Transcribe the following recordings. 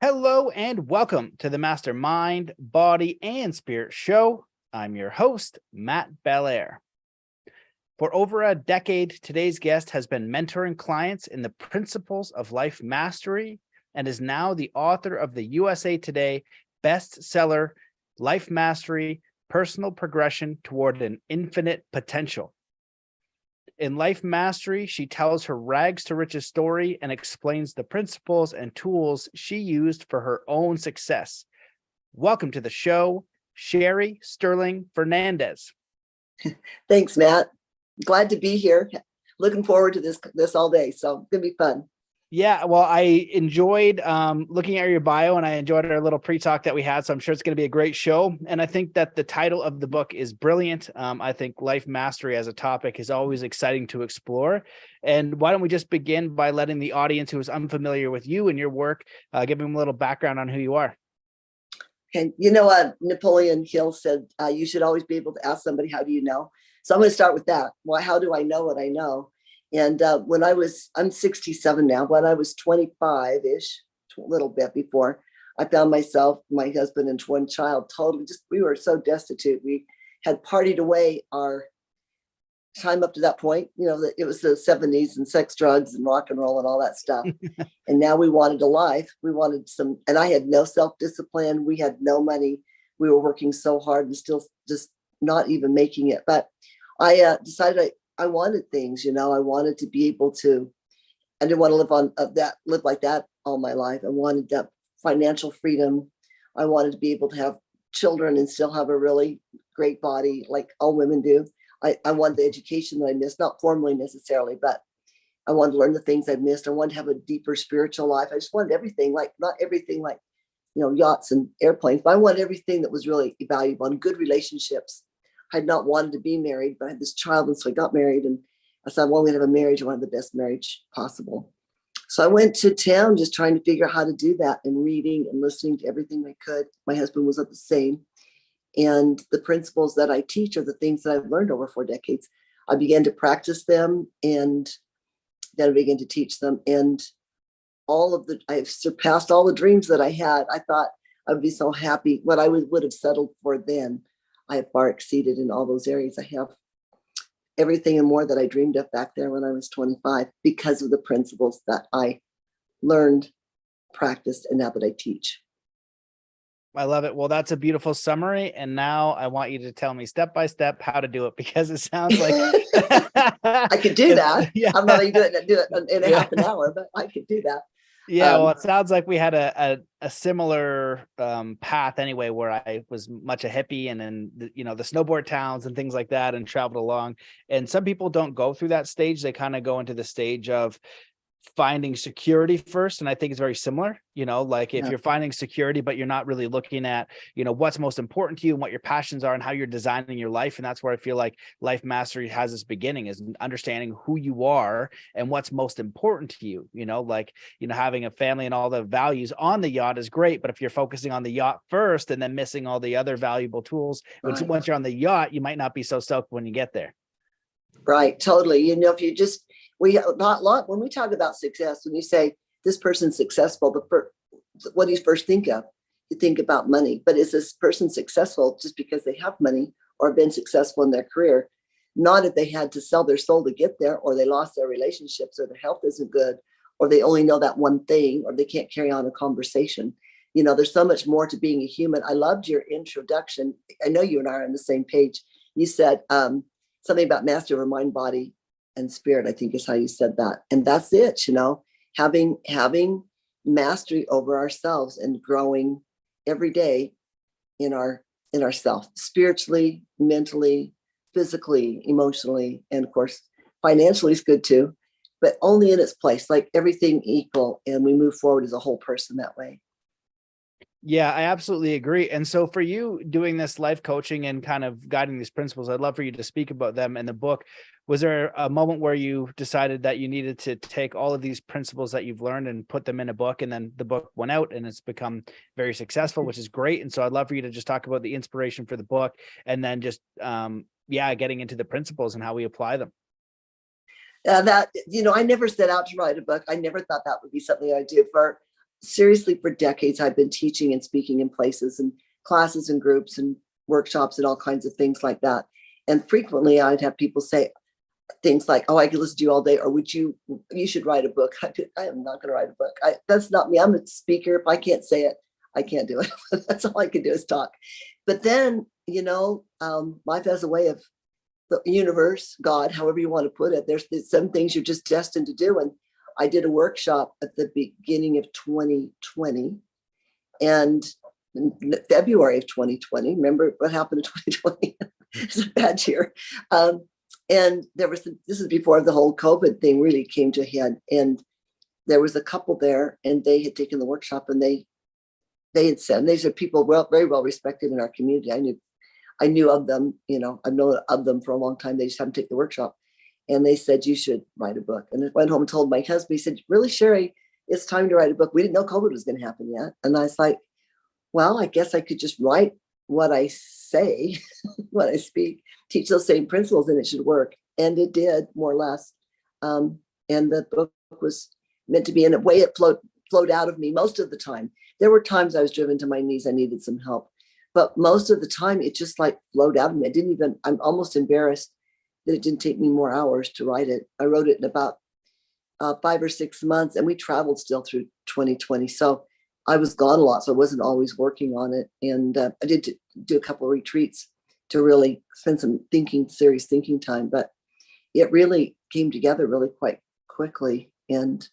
Hello and welcome to the Mastermind, Body, and Spirit Show. I'm your host, Matt Belair. For over a decade, today's guest has been mentoring clients in the principles of life mastery and is now the author of the USA Today bestseller, Life Mastery, Personal Progression Toward an Infinite Potential. In Life Mastery, she tells her rags to riches story and explains the principles and tools she used for her own success. Welcome to the show, Sherry Sterling Fernandez. Thanks, Matt. Glad to be here. Looking forward to this all day. So it's gonna be fun. Yeah, well, I enjoyed looking at your bio and I enjoyed our little pre-talk that we had. So I'm sure it's going to be a great show. And I think that the title of the book is brilliant. I think life mastery as a topic is always exciting to explore. And why don't we just begin by letting the audience who is unfamiliar with you and your work, give them a little background on who you are. And Napoleon Hill said, you should always be able to ask somebody, how do you know? So I'm going to start with that. Well, how do I know what I know? And I'm 67 now. When I was 25-ish, a little bit before, I found myself, my husband, and one child we were so destitute. We had partied away our time up to that point. That it was the 70s and sex, drugs, and rock and roll and all that stuff. And now we wanted a life. We wanted and I had no self-discipline. We had no money. We were working so hard and still just not even making it. But I decided I wanted things, I wanted to be able to, I didn't want to live like that all my life. I wanted that financial freedom. I wanted to be able to have children and still have a really great body like all women do. I wanted the education that I missed, not formally necessarily, but I wanted to learn the things I missed. I wanted to have a deeper spiritual life. I just wanted everything, not everything like, yachts and airplanes, but I wanted everything that was really valuable and good relationships. I had not wanted to be married, but I had this child, and so I got married, and I said, well, I'm going to have a marriage. I wanted the best marriage possible. So I went to town just trying to figure out how to do that and reading and listening to everything I could. My husband was at the same. And the principles that I teach are the things that I've learned over 4 decades. I began to practice them, and then I began to teach them. And I've surpassed all the dreams that I had. I thought I'd be so happy. What I would have settled for then, I have far exceeded in all those areas. I have everything and more that I dreamed of back there when I was 25 because of the principles that I learned, practiced, and now that I teach. I love it. Well, that's a beautiful summary. And now I want you to tell me step by step how to do it, because it sounds like I could do that. Yeah. I'm not going to do it in half an hour, but I could do that. Yeah, well, it sounds like we had a similar path anyway, where I was much a hippie and then, the snowboard towns and things like that, and traveled along. And some people don't go through that stage. They kind of go into the stage of finding security first. And I think it's very similar, if you're finding security, but you're not really looking at, what's most important to you and what your passions are and how you're designing your life. And that's where I feel like life mastery has its beginning, is understanding who you are and what's most important to you. Having a family and all the values on the yacht is great, but if you're focusing on the yacht first and then missing all the other valuable tools, right, once you're on the yacht, you might not be so stoked when you get there. Right. Totally. If you just, when we talk about success, when you say this person's successful, what do you first think of? You think about money. But is this person successful just because they have money or been successful in their career? Not if they had to sell their soul to get there, or they lost their relationships, or their health isn't good, or they only know that one thing, or they can't carry on a conversation. There's so much more to being a human. I loved your introduction. I know you and I are on the same page. You said something about mastery over mind, body, and spirit, I think is how you said that. And that's it, having mastery over ourselves and growing every day in ourself, spiritually, mentally, physically, emotionally, and of course, financially is good too, but only in its place, like everything equal. And we move forward as a whole person that way. Yeah, I absolutely agree. And so for you doing this life coaching and kind of guiding these principles, I'd love for you to speak about them in the book. Was there a moment where you decided that you needed to take all of these principles that you've learned and put them in a book, and then the book went out and it's become very successful, which is great. And so I'd love for you to just talk about the inspiration for the book, and then just, getting into the principles and how we apply them. I never set out to write a book. I never thought that would be something I'd do. seriously, for decades, I've been teaching and speaking in places and classes and groups and workshops and all kinds of things like that. And frequently I'd have people say things like, oh, I could listen to you all day, or you should write a book. I am not going to write a book. That's not me. I'm a speaker. If I can't say it, I can't do it. That's all I can do is talk. But then, life has a way of, the universe, God, however you want to put it, there's some things you're just destined to do. And I did a workshop at the beginning of 2020, and in February of 2020, remember what happened in 2020? It's a bad year. And this is before the whole COVID thing really came to a head. And there was a couple there, and they had taken the workshop, and they had said, and these are people very well respected in our community. I knew of them, I've known of them for a long time. They just haven't taken the workshop. And they said, you should write a book. And I went home and told my husband, he said, really, Sherry, it's time to write a book. We didn't know COVID was going to happen yet. And I was like, well, I guess I could just write what I say, what I speak, teach those same principles, and it should work. And it did, more or less. And the book was meant to be, in a way, it flowed out of me most of the time. There were times I was driven to my knees. I needed some help. But most of the time, it just like flowed out of me. I'm almost embarrassed that it didn't take me more hours to write it. I wrote it in about 5 or 6 months, and we traveled still through 2020. So I was gone a lot, so I wasn't always working on it. And I did do a couple of retreats to really spend some serious thinking time. But it really came together really quite quickly. And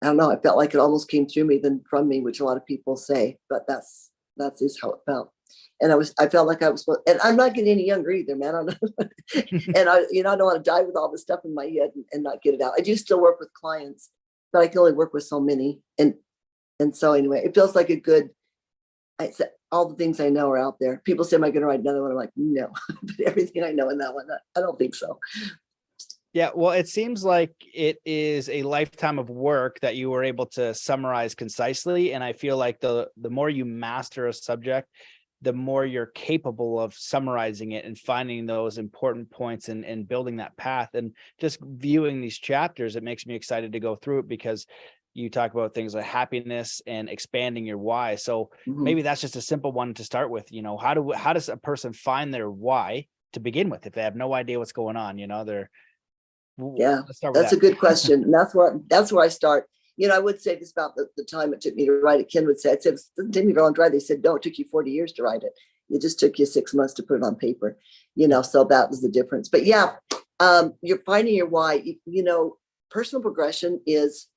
I don't know, I felt like it almost came through me than from me, which a lot of people say, but that's is how it felt. And I felt like I was, and I'm not getting any younger either, man. I don't know. And I don't want to die with all this stuff in my head and not get it out. I do still work with clients, but I can only work with so many. And so anyway, it feels like I said, all the things I know are out there. People say, am I going to write another one? I'm like, no, but everything I know in that one, I don't think so. Yeah, well, it seems like it is a lifetime of work that you were able to summarize concisely. And I feel like the more you master a subject, the more you're capable of summarizing it and finding those important points and building that path. And just viewing these chapters, it makes me excited to go through it, because you talk about things like happiness and expanding your why. So maybe that's just a simple one to start with. How does a person find their why to begin with if they have no idea what's going on? Yeah, that's a good question. And that's where I start. I would say this about the time it took me to write it. Ken would say, it doesn't take me very long to write. They said, no, it took you 40 years to write it. It just took you 6 months to put it on paper, so that was the difference. But yeah, you're finding your why. Personal progression is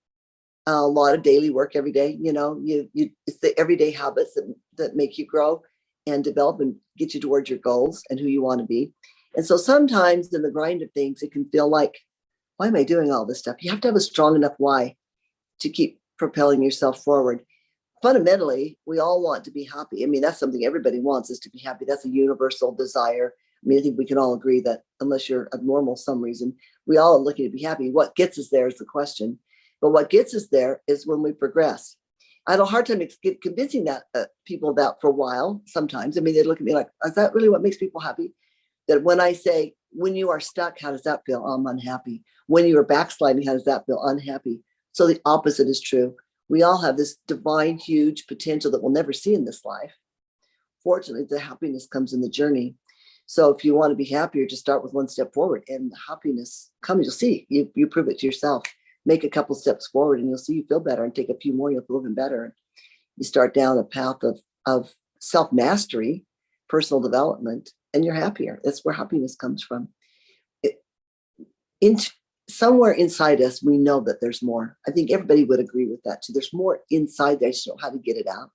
a lot of daily work every day. It's the everyday habits that make you grow and develop and get you towards your goals and who you want to be. And so sometimes in the grind of things, it can feel like, why am I doing all this stuff? You have to have a strong enough why to keep propelling yourself forward. Fundamentally, we all want to be happy. I mean, that's something everybody wants, is to be happy. That's a universal desire. I mean, I think we can all agree that unless you're abnormal some reason, we all are looking to be happy. What gets us there is the question. But what gets us there is when we progress. I had a hard time convincing people that for a while, sometimes. I mean, they look at me like, is that really what makes people happy? That when I say, when you are stuck, how does that feel? I'm unhappy. When you are backsliding, how does that feel? Unhappy. So the opposite is true. We all have this divine, huge potential that we'll never see in this life. Fortunately, the happiness comes in the journey. So if you want to be happier, just start with one step forward, and the happiness comes. You'll see. You prove it to yourself. Make a couple steps forward, and you'll see you feel better. And take a few more, you'll feel even better. You start down a path of self-mastery, personal development, and you're happier. That's where happiness comes from. Somewhere inside us, we know that there's more. I think everybody would agree with that too. There's more inside there. I just don't know how to get it out.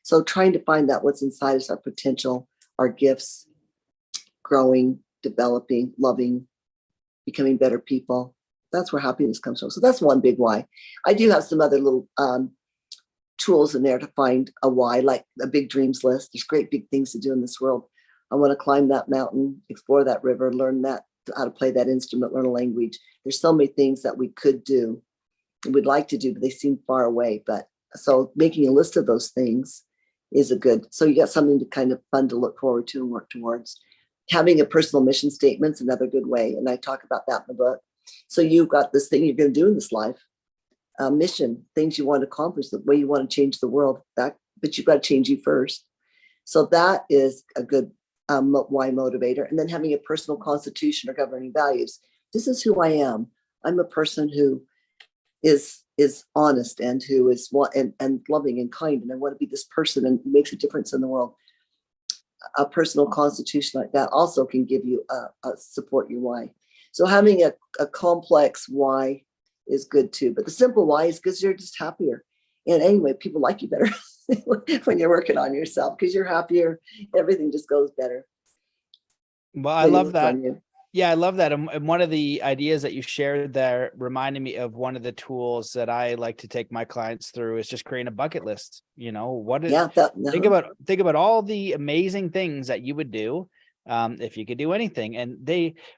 So trying to find out what's inside us, our potential, our gifts, growing, developing, loving, becoming better people. That's where happiness comes from. So that's one big why. I do have some other little tools in there to find a why, like a big dreams list. There's great big things to do in this world. I want to climb that mountain, explore that river, learn how to play that instrument, learn a language. There's so many things that we could do and we'd like to do, but they seem far away. But so making a list of those things is so you got something to kind of fun to look forward to and work towards. Having a personal mission statement's another good way. And I talk about that in the book. So you've got this thing you're going to do in this life. mission, things you want to accomplish, the way you want to change the world. But you've got to change you first. So that is a good why motivator. And then having a personal constitution or governing values. This is who I am. I'm a person who is honest and who is and loving and kind, and I want to be this person and makes a difference in the world. A personal constitution like that also can give you a support your why. So having a complex why is good too, but the simple why is because you're just happier. And anyway, people like you better when you're working on yourself, because you're happier, everything just goes better. Well, I love that. Yeah, I love that. And one of the ideas that you shared there reminded me of one of the tools that I like to take my clients through is just creating a bucket list. You know, what is, think about all the amazing things that you would do if you could do anything. And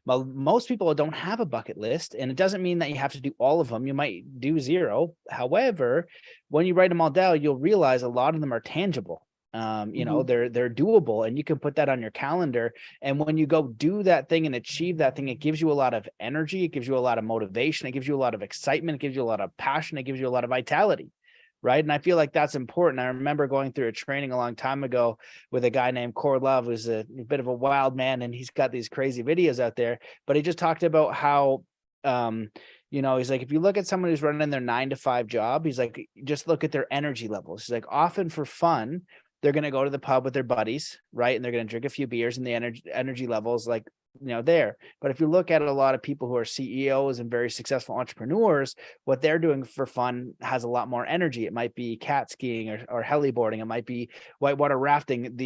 most people don't have a bucket list, and it doesn't mean that you have to do all of them. You might do 0. However, when you write them all down, you'll realize a lot of them are tangible. You know, they're doable, and you can put that on your calendar. And when you go do that thing and achieve that thing, it gives you a lot of energy. It gives you a lot of motivation. It gives you a lot of excitement. It gives you a lot of passion. It gives you a lot of vitality. Right. And I feel like that's important. I remember going through a training a long time ago with a guy named Core Love, who's a bit of a wild man, and he's got these crazy videos out there, but he just talked about how, you know, he's like, if you look at someone who's running their 9-to-5 job, he's like, just look at their energy levels. He's like, often for fun, they're going to go to the pub with their buddies, right? And they're going to drink a few beers, and the energy levels, like, you know, there. But if you look at a lot of people who are CEOs and very successful entrepreneurs, what they're doing for fun has a lot more energy. It might be cat skiing or heliboarding. It might be whitewater rafting.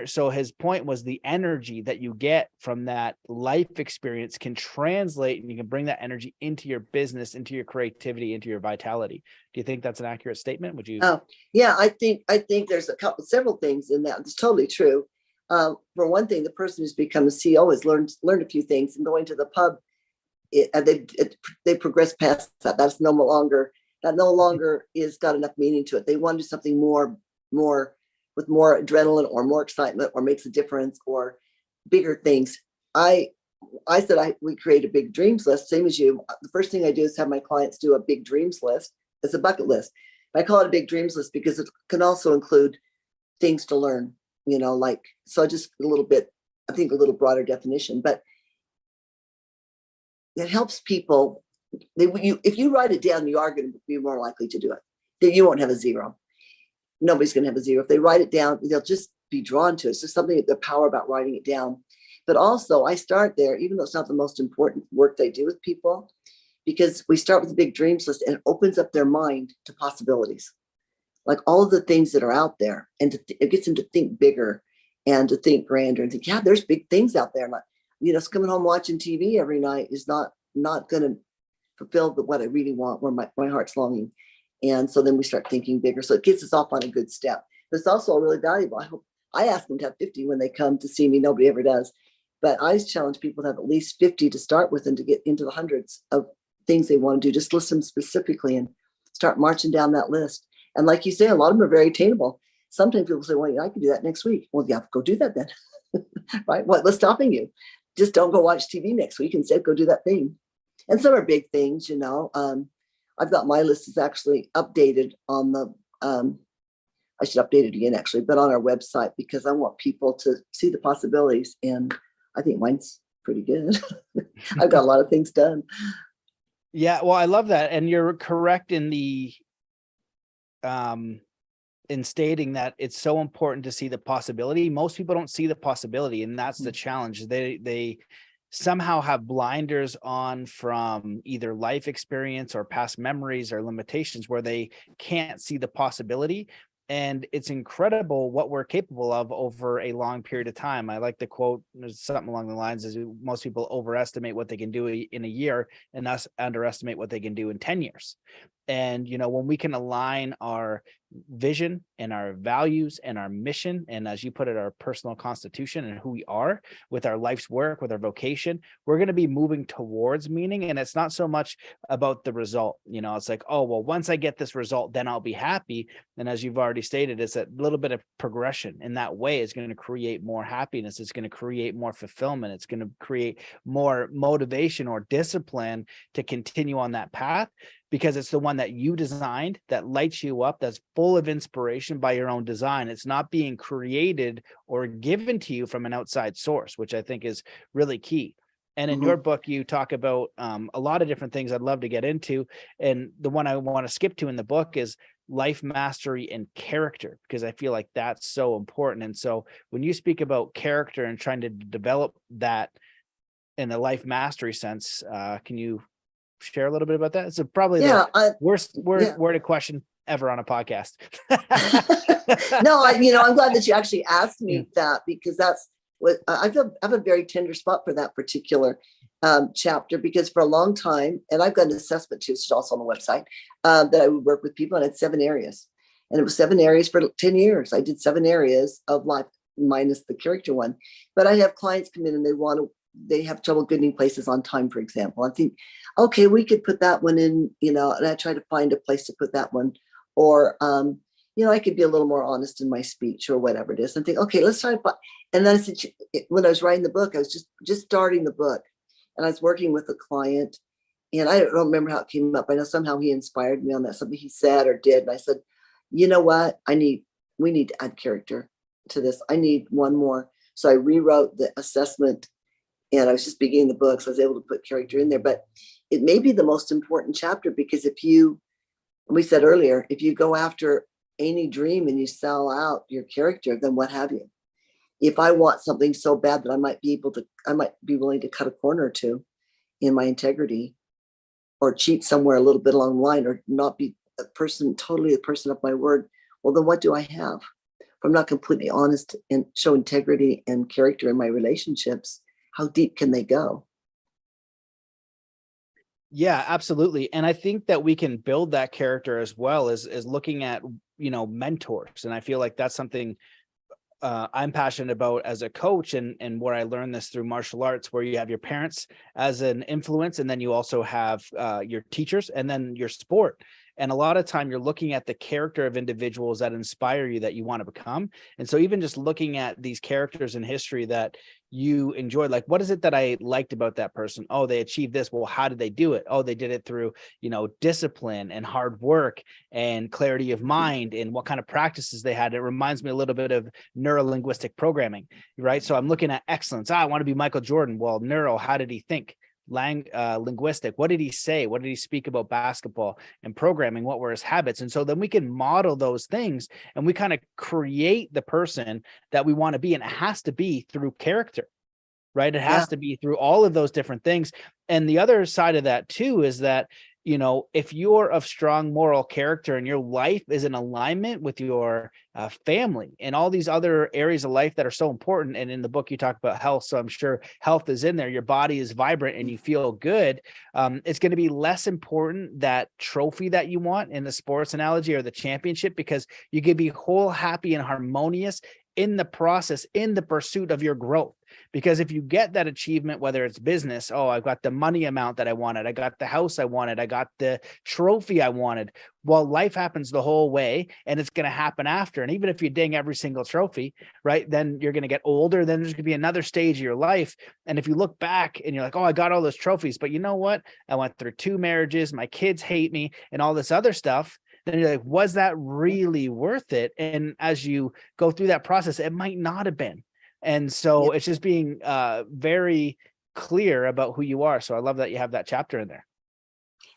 So his point was the energy that you get from that life experience can translate, and you can bring that energy into your business, into your creativity, into your vitality. Do you think that's an accurate statement? Would you? Yeah, I think there's several things in that. It's totally true. For one thing, the person who's become a CEO has learned a few things, and going to the pub, they progress past that. That no longer is got enough meaning to it. They want to do something more with more adrenaline or more excitement, or makes a difference, or bigger things. I said we create a big dreams list, same as you. The first thing I do is have my clients do a big dreams list. It's a bucket list. I call it a big dreams list because it can also include things to learn. You know, like, so just a little bit, I think a little broader definition, but it helps people. If you write it down, you are going to be more likely to do it. Then you won't have a 0. Nobody's going to have a 0. If they write it down, they'll just be drawn to it. It's just something, the power about writing it down. But also I start there, even though it's not the most important work they do with people, because we start with the big dreams list, and it opens up their mind to possibilities. Like all of the things that are out there, and it gets them to think bigger and to think grander and think, yeah, there's big things out there. Like, you know, coming home watching TV every night is not going to fulfill what I really want, where my heart's longing. And so then we start thinking bigger. So it gets us off on a good step. But it's also really valuable. I ask them to have 50 when they come to see me. Nobody ever does. But I challenge people to have at least 50 to start with, and to get into the hundreds of things they want to do. Just list them specifically and start marching down that list. And like you say, a lot of them are very attainable. Sometimes people say, well, I can do that next week. Well, yeah, go do that then. Right? What's stopping you? Just don't go watch TV next week. Instead, go do that thing. And some are big things, you know. I've got my list is actually updated on the, I should update it again, actually, but on our website, because I want people to see the possibilities. And I think mine's pretty good. I've got a lot of things done. Yeah, well, I love that. And you're correct in stating that it's so important to see the possibility. Most people don't see the possibility, and that's the challenge. They somehow have blinders on from either life experience or past memories or limitations, where they can't see the possibility. And it's incredible what we're capable of over a long period of time. I like the quote, there's something along the lines is most people overestimate what they can do in a year, and thus underestimate what they can do in 10 years. And, you know, when we can align our vision and our values and our mission, and as you put it, our personal constitution and who we are with our life's work, with our vocation, we're going to be moving towards meaning. And it's not so much about the result. You know, it's like, oh, well, once I get this result, then I'll be happy. And as you've already stated, it's a little bit of progression. In that way, it's going to create more happiness. It's going to create more fulfillment. It's going to create more motivation or discipline to continue on that path. because it's the one that you designed, that lights you up, that's full of inspiration by your own design. It's not being created or given to you from an outside source, which I think is really key. And in your book, you talk about a lot of different things I'd love to get into. And the one I want to skip to in the book is life mastery and character, because I feel like that's so important. And so when you speak about character and trying to develop that in a life mastery sense, can you share a little bit about that? It's probably the worst worded question ever on a podcast. No, I'm glad that you actually asked me that, because that's what I have a very tender spot for that particular chapter, because for a long time, and I've got an assessment too, it's also on the website, that I would work with people, and it's 7 areas, and it was 7 areas for 10 years. I did 7 areas of life minus the character one, but I have clients come in and they have trouble getting places on time, for example. I think, okay, we could put that one in, and I try to find a place to put that one, or I could be a little more honest in my speech or whatever it is, and think, okay, let's try to find. And then I said, when I was writing the book, I was just starting the book, and I was working with a client, and I don't remember how it came up. I know somehow he inspired me on that, something he said or did. And I said, you know what? We need to add character to this. I need one more. So I rewrote the assessment, and I was just beginning the book, so I was able to put character in there. But it may be the most important chapter, because we said earlier, if you go after any dream and you sell out your character, then what have you? If I want something so bad that I might be willing to cut a corner or two in my integrity, or cheat somewhere a little bit along the line, or not be totally a person of my word, well, then what do I have? If I'm not completely honest and show integrity and character in my relationships, how deep can they go? Yeah, absolutely. And I think that we can build that character as well as looking at, mentors. And I feel like that's something I'm passionate about as a coach, and where I learned this through martial arts, where you have your parents as an influence, and then you also have your teachers, and then your sport. And a lot of time you're looking at the character of individuals that inspire you, that you want to become. And so even just looking at these characters in history that you enjoyed, like, what is it that I liked about that person? Oh, they achieved this. Well, how did they do it? Oh, they did it through, discipline and hard work and clarity of mind, and what kind of practices they had. It reminds me a little bit of neuro-linguistic programming, right? So I'm looking at excellence. I want to be Michael Jordan. Well, how did he think? Linguistic, what did he say? What did he speak about basketball? And programming, what were his habits? And so then we can model those things, and we kind of create the person that we want to be. And it has to be through character, right? It has to be through all of those different things. And the other side of that too is that, if you're of strong moral character and your life is in alignment with your family and all these other areas of life that are so important. And in the book, you talk about health. So I'm sure health is in there. Your body is vibrant and you feel good. It's going to be less important, that trophy that you want in the sports analogy, or the championship, because you can be whole, happy, and harmonious in the process, in the pursuit of your growth. Because if you get that achievement, whether it's business, oh, I've got the money amount that I wanted, I got the house I wanted, I got the trophy I wanted. Well, life happens the whole way, and it's going to happen after. And even if you ding every single trophy, right, then you're going to get older. Then there's going to be another stage of your life. And if you look back and you're like, oh, I got all those trophies, but you know what? I went through 2 marriages, my kids hate me, and all this other stuff. Then you're like, was that really worth it? And as you go through that process, it might not have been. And so it's just being very clear about who you are. So I love that you have that chapter in there.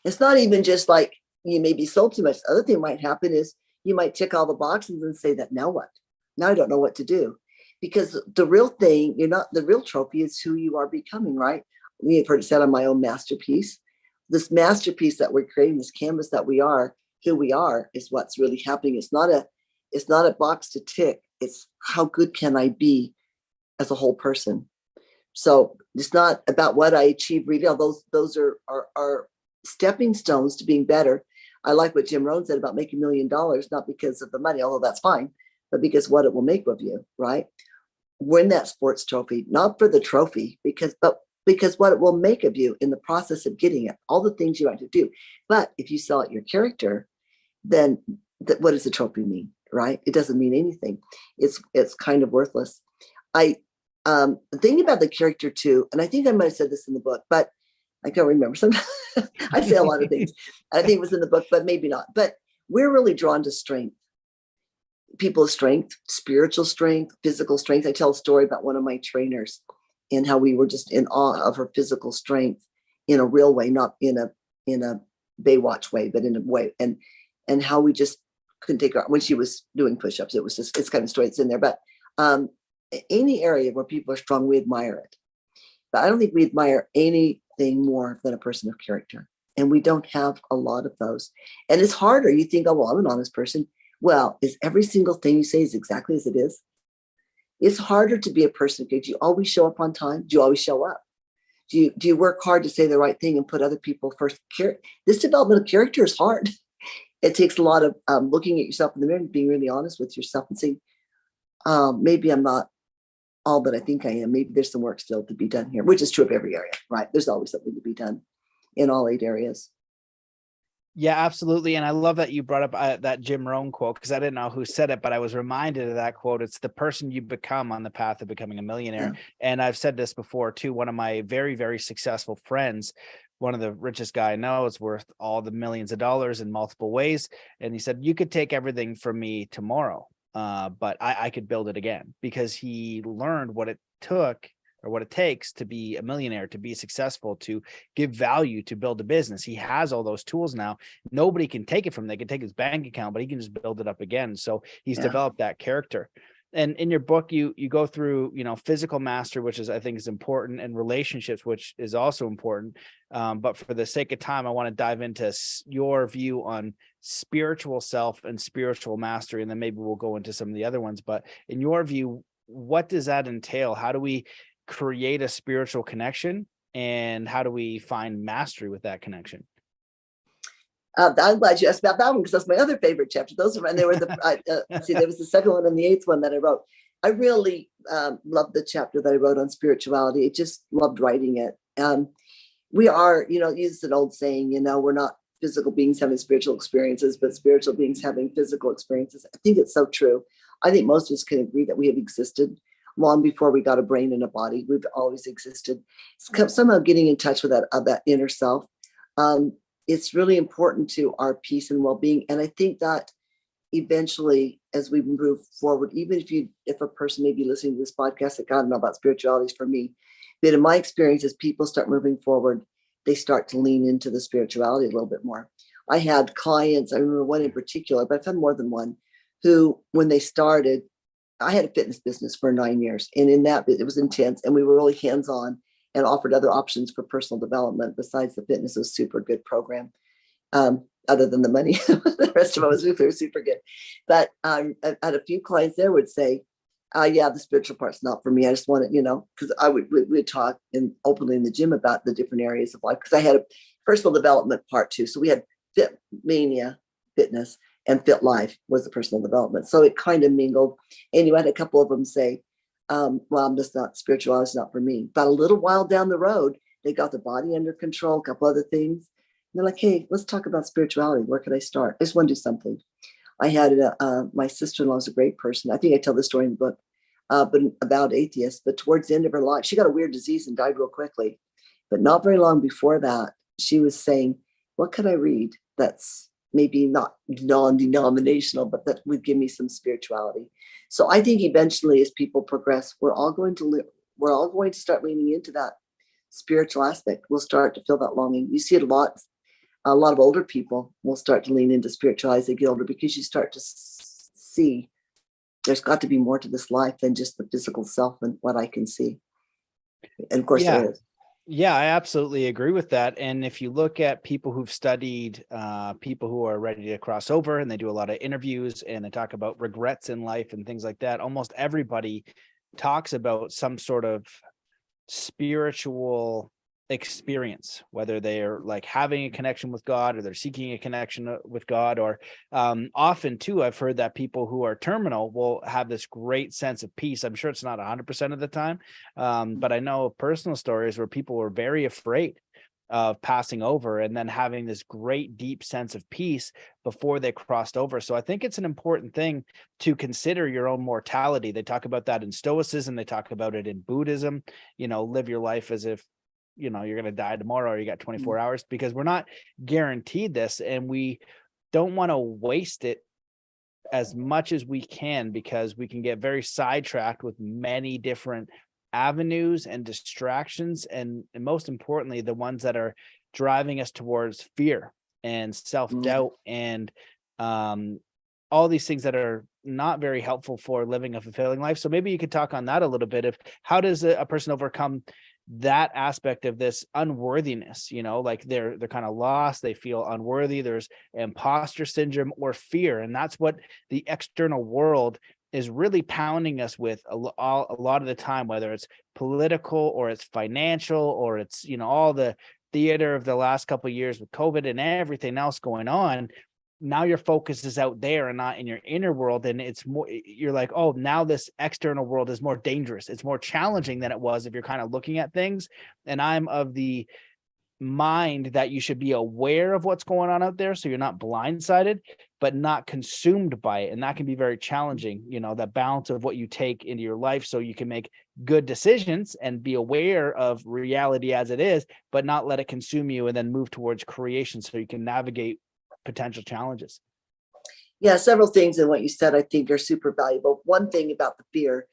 It's not even just like you may be sold too much. The other thing might happen is you might tick all the boxes and say that, now what? Now I don't know what to do. Because the real thing, the real trophy is who you are becoming, right? You've heard it said, on my own masterpiece. This masterpiece that we're creating, this canvas that we are, who we are, is what's really happening. It's not a box to tick. It's how good can I be as a whole person. So it's not about what I achieve really. Those are stepping stones to being better. I like what Jim Rohn said about making $1 million, not because of the money, although that's fine, but because what it will make of you, right? Win that sports trophy, not for the trophy, because what it will make of you in the process of getting it, all the things you have to do. But if you sell out your character, then what does the trophy mean, right? It doesn't mean anything. It's kind of worthless. Thinking about the character too, and I think I might have said this in the book, but I can't remember. Some I say a lot of things. I think it was in the book, but maybe not. But we're really drawn to strength. People of strength, spiritual strength, physical strength. I tell a story about one of my trainers and how we were just in awe of her physical strength in a real way, not in a Baywatch way, but in a way, and how we just couldn't take her when she was doing push-ups. It was just, it's kind of story that's in there. But any area where people are strong, we admire it. But I don't think we admire anything more than a person of character. And we don't have a lot of those. And it's harder. You think, oh, well, I'm an honest person. Well, is every single thing you say is exactly as it is? It's harder to be a person. Do you always show up on time? Do you always show up? Do you work hard to say the right thing and put other people first? This development of character is hard. It takes a lot of looking at yourself in the mirror and being really honest with yourself and saying, maybe I'm not all that I think I am. Maybe there's some work still to be done here, which is true of every area, right? There's always something to be done in all 8 areas. Yeah, absolutely. And I love that you brought up that Jim Rohn quote, because I didn't know who said it, but I was reminded of that quote. It's the person you become on the path of becoming a millionaire. Yeah. And I've said this before too. One of my very, very successful friends, one of the richest guy I know, is worth all the millions of dollars in multiple ways. And he said, you could take everything from me tomorrow, but I could build it again, because he learned what it took or what it takes to be a millionaire, to be successful, to give value, to build a business. He has all those tools now. Nobody can take it from him. They can take his bank account, but he can just build it up again. So he's developed that character. And in your book, you go through, physical mastery, which is, I think, is important, and relationships, which is also important. But for the sake of time, I want to dive into your view on spiritual self and spiritual mastery, and then maybe we'll go into some of the other ones. But in your view, what does that entail? How do we create a spiritual connection, and how do we find mastery with that connection? I'm glad you asked about that one, because that's my other favorite chapter. Those are, and they were the there was the second one and the 8th one that I wrote. I really loved the chapter that I wrote on spirituality. I just loved writing it. We are, it's an old saying, we're not physical beings having spiritual experiences, but spiritual beings having physical experiences. I think it's so true. I think most of us can agree that we have existed long before we got a brain and a body. We've always existed. Somehow getting in touch with that inner self. It's really important to our peace and well-being. And I think that eventually, as we move forward, even if a person may be listening to this podcast that got know about spirituality for me, but in my experience, as people start moving forward, they start to lean into the spirituality a little bit more. I had clients, I remember one in particular, but I've had more than one, who, when they started, I had a fitness business for 9 years, and in that it was intense, and we were really hands-on and offered other options for personal development besides the fitness. It was a super good program, other than the money. The rest of it was super good. But I had a few clients there would say, yeah, the spiritual part's not for me. I just want it, because we'd talk openly in the gym about the different areas of life, because I had a personal development part too. So we had Fit Mania, fitness, and Fit Life was the personal development. So it kind of mingled. And you had a couple of them say, well, I'm just not, spirituality is not for me. But a little while down the road, they got the body under control, a couple other things. And they're like, hey, let's talk about spirituality. Where could I start? I just want to do something. I had my sister-in-law is a great person. I think I tell this story in the book, but about atheists. But towards the end of her life, she got a weird disease and died real quickly. But not very long before that, she was saying, what could I read that's maybe not non-denominational, but that would give me some spirituality? So I think eventually, as people progress, we're all going to start leaning into that spiritual aspect. We'll start to feel that longing. You see it a lot of older people will start to lean into spirituality as they get older, because you start to see there's got to be more to this life than just the physical self and what I can see. And of course there is. Yeah, I absolutely agree with that. And if you look at people who've studied people who are ready to cross over, and they do a lot of interviews and they talk about regrets in life and things like that, almost everybody talks about some sort of spiritual experience, whether they're like having a connection with God, or they're seeking a connection with God, or often too, I've heard that people who are terminal will have this great sense of peace. I'm sure it's not 100% of the time, but I know personal stories where people were very afraid of passing over, and then having this great deep sense of peace before they crossed over. So I think it's an important thing to consider your own mortality. They talk about that in Stoicism. They talk about it in Buddhism, live your life as if you're going to die tomorrow, or you got 24 hours, because we're not guaranteed this, and we don't want to waste it as much as we can, because we can get very sidetracked with many different avenues and distractions, and most importantly, the ones that are driving us towards fear and self-doubt and all these things that are not very helpful for living a fulfilling life. So maybe you could talk on that a little bit of how does a person overcome that aspect of this unworthiness, like they're kind of lost, they feel unworthy, there's imposter syndrome or fear. And that's what the external world is really pounding us with a lot of the time, whether it's political or it's financial or it's, all the theater of the last couple of years with COVID and everything else going on. Now your focus is out there and not in your inner world. And it's more, you're like, oh, now this external world is more dangerous. It's more challenging than it was if you're kind of looking at things. And I'm of the mind that you should be aware of what's going on out there, so you're not blindsided, but not consumed by it. And that can be very challenging, that balance of what you take into your life, so you can make good decisions and be aware of reality as it is, but not let it consume you, and then move towards creation so you can navigate potential challenges. Yeah, several things in what you said I think are super valuable. One thing about the fear,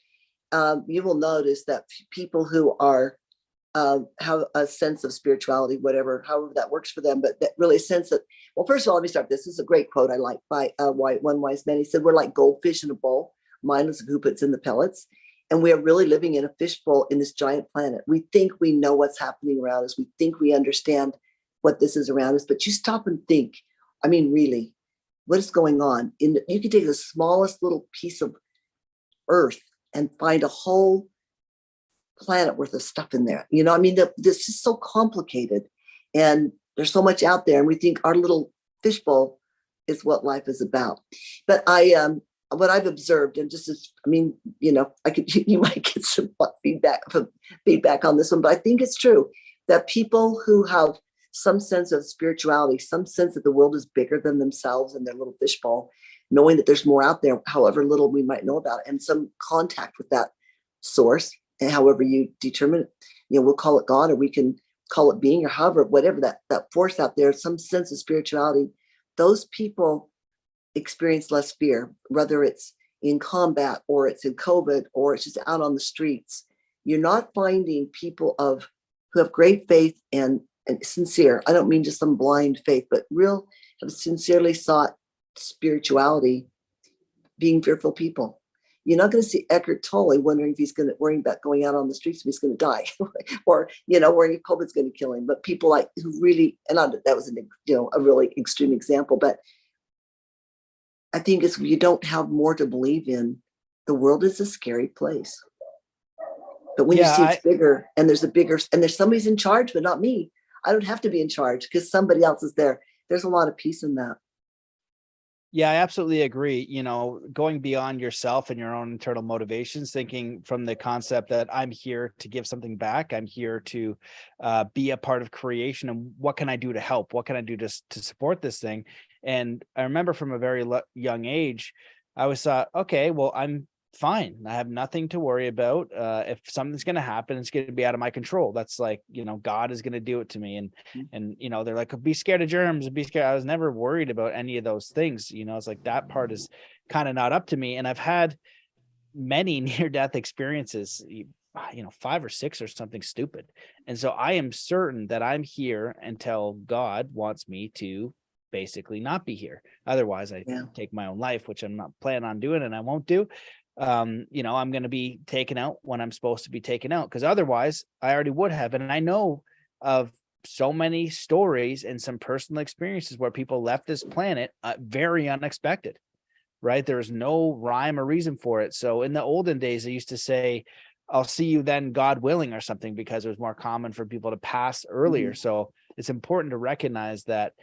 you will notice that people who are have a sense of spirituality, whatever, however that works for them, but that really a sense that, well, first of all, let me start. This is a great quote I like by one wise man. He said, "We're like goldfish in a bowl, mindless of who puts in the pellets." And we are really living in a fishbowl in this giant planet. We think we know what's happening around us. We think we understand what this is around us, but you stop and think, I mean, really, what is going on? You can take the smallest little piece of earth and find a whole planet worth of stuff in there. I mean, this is so complicated, and there's so much out there, and we think our little fishbowl is what life is about. But what I've observed, and just as, I mean, you might get some feedback on this one, but I think it's true that people who have some sense of spirituality, some sense that the world is bigger than themselves and their little fishbowl, knowing that there's more out there, however little we might know about it, and some contact with that source, and however you determine it, we'll call it God, or we can call it being, or however, whatever that force out there, some sense of spirituality, those people experience less fear, whether it's in combat or it's in COVID or it's just out on the streets. You're not finding people who have great faith and sincere. I don't mean just some blind faith, but real, have sincerely sought spirituality, being fearful people. You're not going to see Eckhart Tolle worrying about going out on the streets if he's going to die, or worrying if COVID's going to kill him. But people like who really, and that was a really extreme example, but I think it's, you don't have more to believe in. The world is a scary place. But when you see it's bigger, and there's somebody's in charge, but not me. I don't have to be in charge because somebody else is there. There's a lot of peace in that. Yeah, I absolutely agree. Going beyond yourself and your own internal motivations, thinking from the concept that I'm here to give something back. I'm here to be a part of creation. And what can I do to help? What can I do to support this thing? And I remember from a very young age, I always thought, okay, well, I'm fine. I have nothing to worry about. If something's going to happen, it's going to be out of my control. That's like, God is going to do it to me. And, they're like, be scared of germs, be scared. I was never worried about any of those things. It's like that part is kind of not up to me. And I've had many near-death experiences, 5 or 6 or something stupid. And so I am certain that I'm here until God wants me to basically not be here. Otherwise I take my own life, which I'm not planning on doing, and I won't do. I'm going to be taken out when I'm supposed to be taken out, because otherwise I already would have. And I know of so many stories and some personal experiences where people left this planet very unexpected, right? There was no rhyme or reason for it. So in the olden days, they used to say, I'll see you then, God willing, or something, because it was more common for people to pass earlier. Mm-hmm. So it's important to recognize that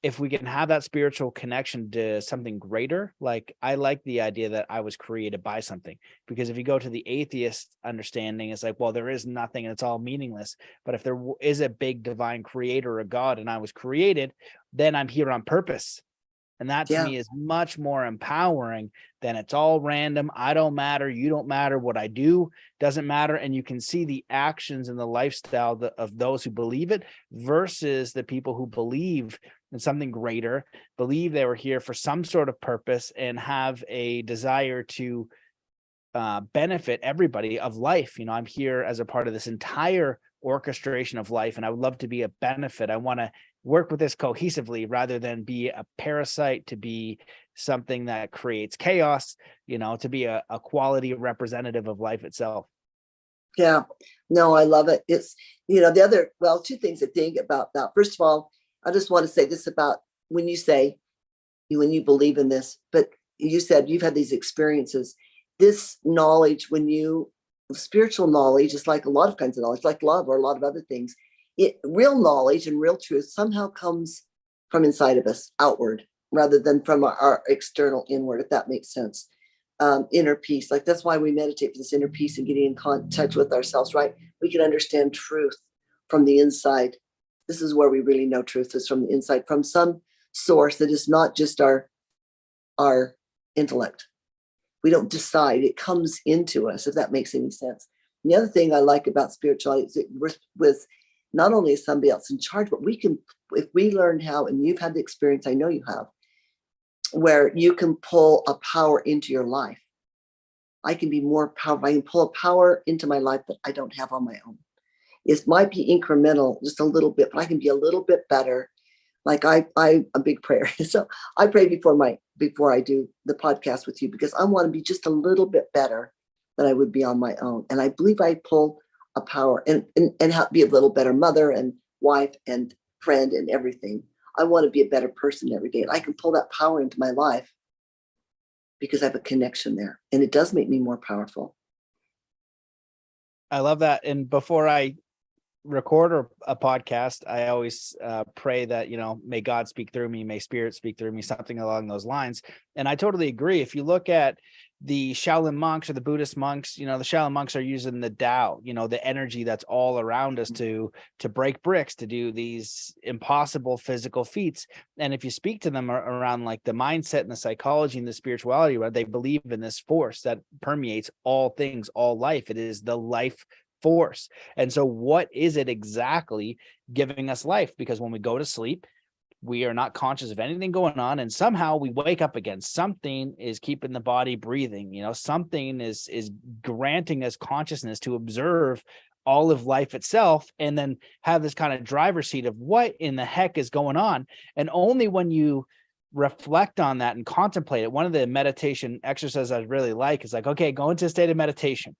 if we can have that spiritual connection to something greater, like I like the idea that I was created by something, because if you go to the atheist understanding, it's like, well, there is nothing and it's all meaningless. But if there is a big divine creator, a God, and I was created, then I'm here on purpose. And that to Yeah. me is much more empowering than it's all random. I don't matter. You don't matter. What I do doesn't matter. And you can see the actions and the lifestyle of those who believe it versus the people who believe in something greater, believe they were here for some sort of purpose and have a desire to benefit everybody of life. You know, I'm here as a part of this entire orchestration of life, and I would love to be a benefit. I want to work with this cohesively rather than be a parasite, to be something that creates chaos, you know, to be a quality representative of life itself. Yeah, no, I love it. It's, the other, well, two things I think about that. First of all, I just want to say this about when you believe in this, but you said you've had these experiences, this knowledge, spiritual knowledge is like a lot of kinds of knowledge, like love or a lot of other things. Real knowledge and real truth somehow comes from inside of us, outward, rather than from our external inward, if that makes sense. Inner peace, like that's why we meditate for this inner peace and getting in contact with ourselves, right? We can understand truth from the inside. This is where we really know truth, is from the inside, from some source that is not just our intellect. We don't decide, it comes into us, if that makes any sense. And the other thing I like about spirituality is that we're with not only is somebody else in charge, but we can, if we learn how, and you've had the experience, I know you have, where you can pull a power into your life. I can be more powerful. I can pull a power into my life that I don't have on my own. It might be incremental, just a little bit, but I can be a little bit better. Like I'm a big prayer. So I pray before I do the podcast with you, because I want to be just a little bit better than I would be on my own. And I believe I pull a power and be a little better mother and wife and friend and everything. I want to be a better person every day. And I can pull that power into my life because I have a connection there. And it does make me more powerful. I love that. And before I record a podcast, I always pray that, may God speak through me, may spirit speak through me, something along those lines. And I totally agree. If you look at the Shaolin monks or the Buddhist monks, the Shaolin monks are using the Tao, the energy that's all around us to break bricks, to do these impossible physical feats. And if you speak to them around like the mindset and the psychology and the spirituality, right, they believe in this force that permeates all things, all life. It is the life force. And so what is it exactly giving us life? Because when we go to sleep, we are not conscious of anything going on, and somehow we wake up again. Something is keeping the body breathing. Something is granting us consciousness to observe all of life itself, and then have this kind of driver's seat of what in the heck is going on. And only when you reflect on that and contemplate it, one of the meditation exercises I really like is like, okay, go into a state of meditation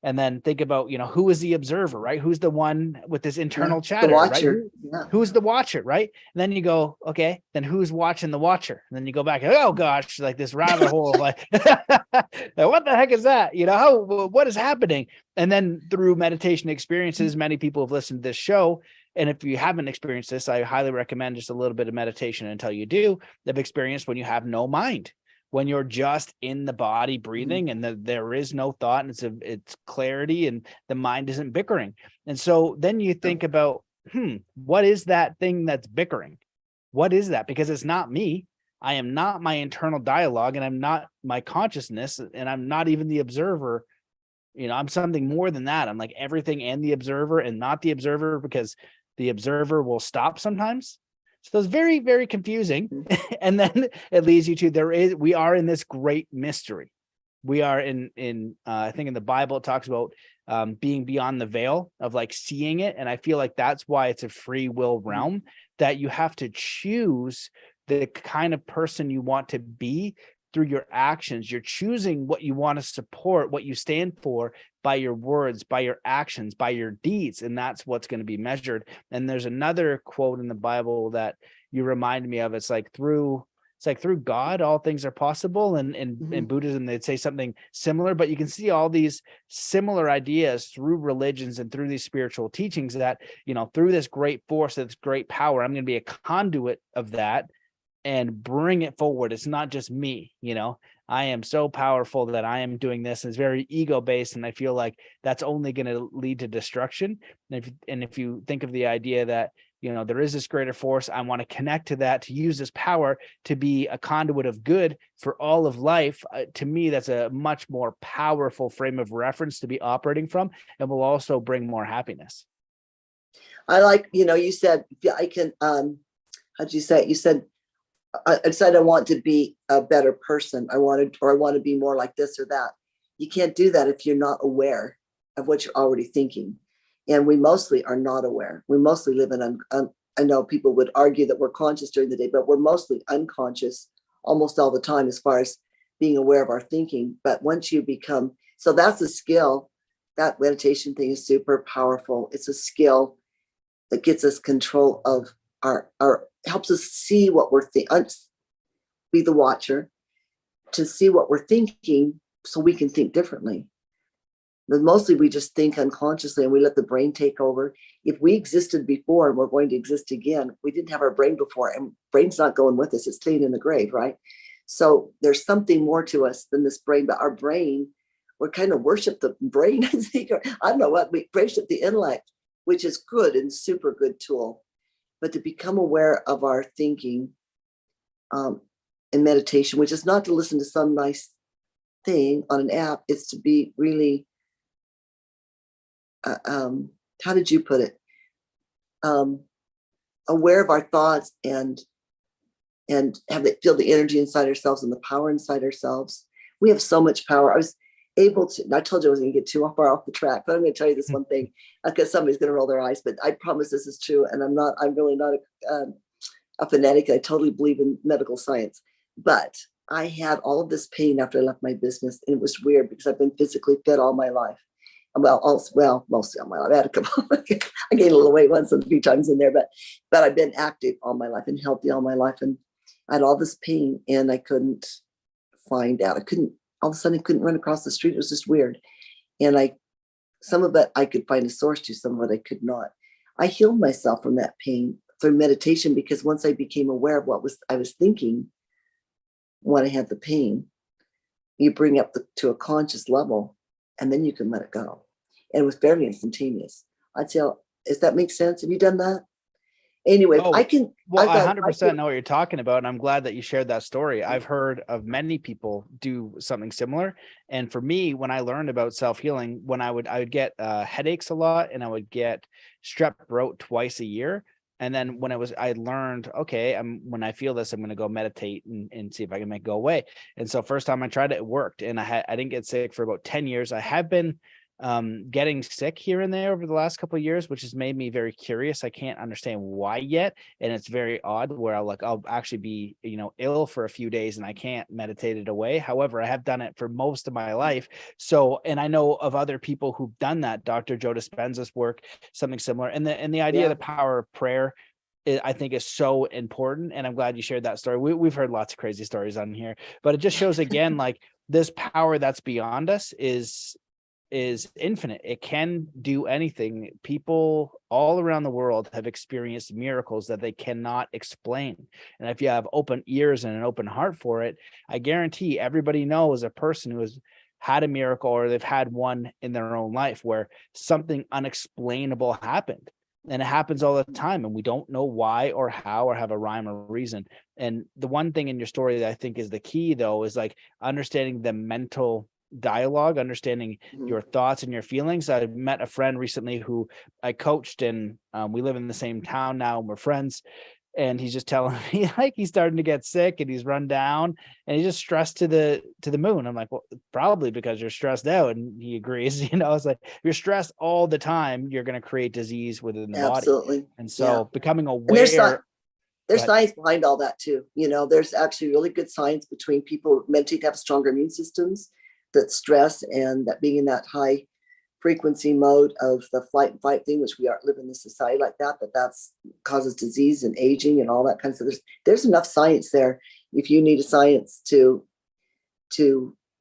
and then think about, who is the observer, right? Who's the one with this internal chatter, the watcher. right? Yeah. Who's the watcher, right? And then you go, okay, then who's watching the watcher? And then you go back, oh gosh, like this rabbit hole of like, what the heck is that? What is happening? And then through meditation experiences, many people have listened to this show. And if you haven't experienced this, I highly recommend just a little bit of meditation until you do. They've experienced when you have no mind, when you're just in the body breathing, and there is no thought, and it's clarity, and the mind isn't bickering. And so then you think about, what is that thing that's bickering? What is that? Because it's not me. I am not my internal dialogue, and I'm not my consciousness, and I'm not even the observer. I'm something more than that. I'm like everything and the observer and not the observer, because the observer will stop sometimes. So it's very, very confusing. And then it leads you to, we are in this great mystery. We are in I think in the Bible, it talks about being beyond the veil of like seeing it. And I feel like that's why it's a free will realm, that you have to choose the kind of person you want to be through your actions. You're choosing what you want to support, what you stand for, by your words, by your actions, by your deeds. And that's what's going to be measured. And there's another quote in the Bible that you remind me of. It's like through God, all things are possible. And in Buddhism, they'd say something similar, but you can see all these similar ideas through religions and through these spiritual teachings that, through this great force, this great power, I'm going to be a conduit of that and bring it forward. It's not just me, I am so powerful that I am doing this. It's very ego-based, and I feel like that's only going to lead to destruction. And if you think of the idea that there is this greater force. I want to connect to that, to use this power to be a conduit of good for all of life. To me, that's a much more powerful frame of reference to be operating from, and will also bring more happiness. I like, you said, I can, how'd you say it? You said, I decided I want to be a better person. I want to be more like this or that. You can't do that if you're not aware of what you're already thinking. And we mostly are not aware. We mostly live in, I know people would argue that we're conscious during the day, but we're mostly unconscious almost all the time as far as being aware of our thinking. But once you become, so that's a skill. That meditation thing is super powerful. It's a skill that gets us control of our helps us see what we're thinking, be the watcher, to see what we're thinking so we can think differently. But mostly we just think unconsciously and we let the brain take over. If we existed before and we're going to exist again, we didn't have our brain before, and brain's not going with us. It's staying in the grave, right? So there's something more to us than this brain, but our brain, we kind of worship the brain. I don't know what, we worship the intellect, which is good and super good tool. But to become aware of our thinking in meditation, which is not to listen to some nice thing on an app, it's to be really, how did you put it? Aware of our thoughts and feel the energy inside ourselves and the power inside ourselves. We have so much power. I was able to, I told you I was going to get too far off the track, but I'm going to tell you this one thing, because somebody's going to roll their eyes, but I promise this is true. And I'm really not a fanatic. I totally believe in medical science, but I had all of this pain after I left my business. And it was weird because I've been physically fit all my life. Mostly all my life. I had a couple, I gained a little weight once and a few times in there, but I've been active all my life and healthy all my life. And I had all this pain and I couldn't find out. All of a sudden I couldn't run across the street. It was just weird. And some of it I could find a source to, some of it I could not. I healed myself from that pain through meditation, because once I became aware of what I was thinking when I had the pain, you bring up to a conscious level, and then you can let it go. And it was fairly instantaneous. I'd say, does that make sense? Have you done that? Anyway, I 100% know what you're talking about. And I'm glad that you shared that story. I've heard of many people do something similar. And for me, when I learned about self-healing, when I would get headaches a lot, and I would get strep throat twice a year. And then when I learned, okay, when I feel this, I'm going to go meditate and see if I can make it go away. And so first time I tried it, it worked. And I didn't get sick for about 10 years. I have been getting sick here and there over the last couple of years, which has made me very curious. I can't understand why yet. And it's very odd where I'll actually be, ill for a few days and I can't meditate it away. However, I have done it for most of my life. So, and I know of other people who've done that. Dr. Joe Dispenza's work, something similar. And the idea of the power of prayer, I think, is so important. And I'm glad you shared that story. We've heard lots of crazy stories on here, but it just shows again, like, this power that's beyond us is infinite. It can do anything. People all around the world have experienced miracles that they cannot explain. And if you have open ears and an open heart for it, I guarantee everybody knows a person who has had a miracle, or they've had one in their own life where something unexplainable happened. And it happens all the time, and we don't know why or how or have a rhyme or reason. And the one thing in your story that I think is the key, though, is like understanding the mental dialogue, understanding your thoughts and your feelings. I met a friend recently who I coached, and we live in the same town now, and we're friends. And he's just telling me, like, he's starting to get sick and he's run down and he's just stressed to the moon. I'm like, well, probably because you're stressed out. And he agrees. It's like, if you're stressed all the time, you're going to create disease within the body. And so becoming aware. There's science behind all that too. There's actually really good science between people who meditate, have stronger immune systems, that stress and that being in that high frequency mode of the flight and fight thing, which we live in a society like that, that's causes disease and aging and all that kind of stuff. There's enough science there if you need a science to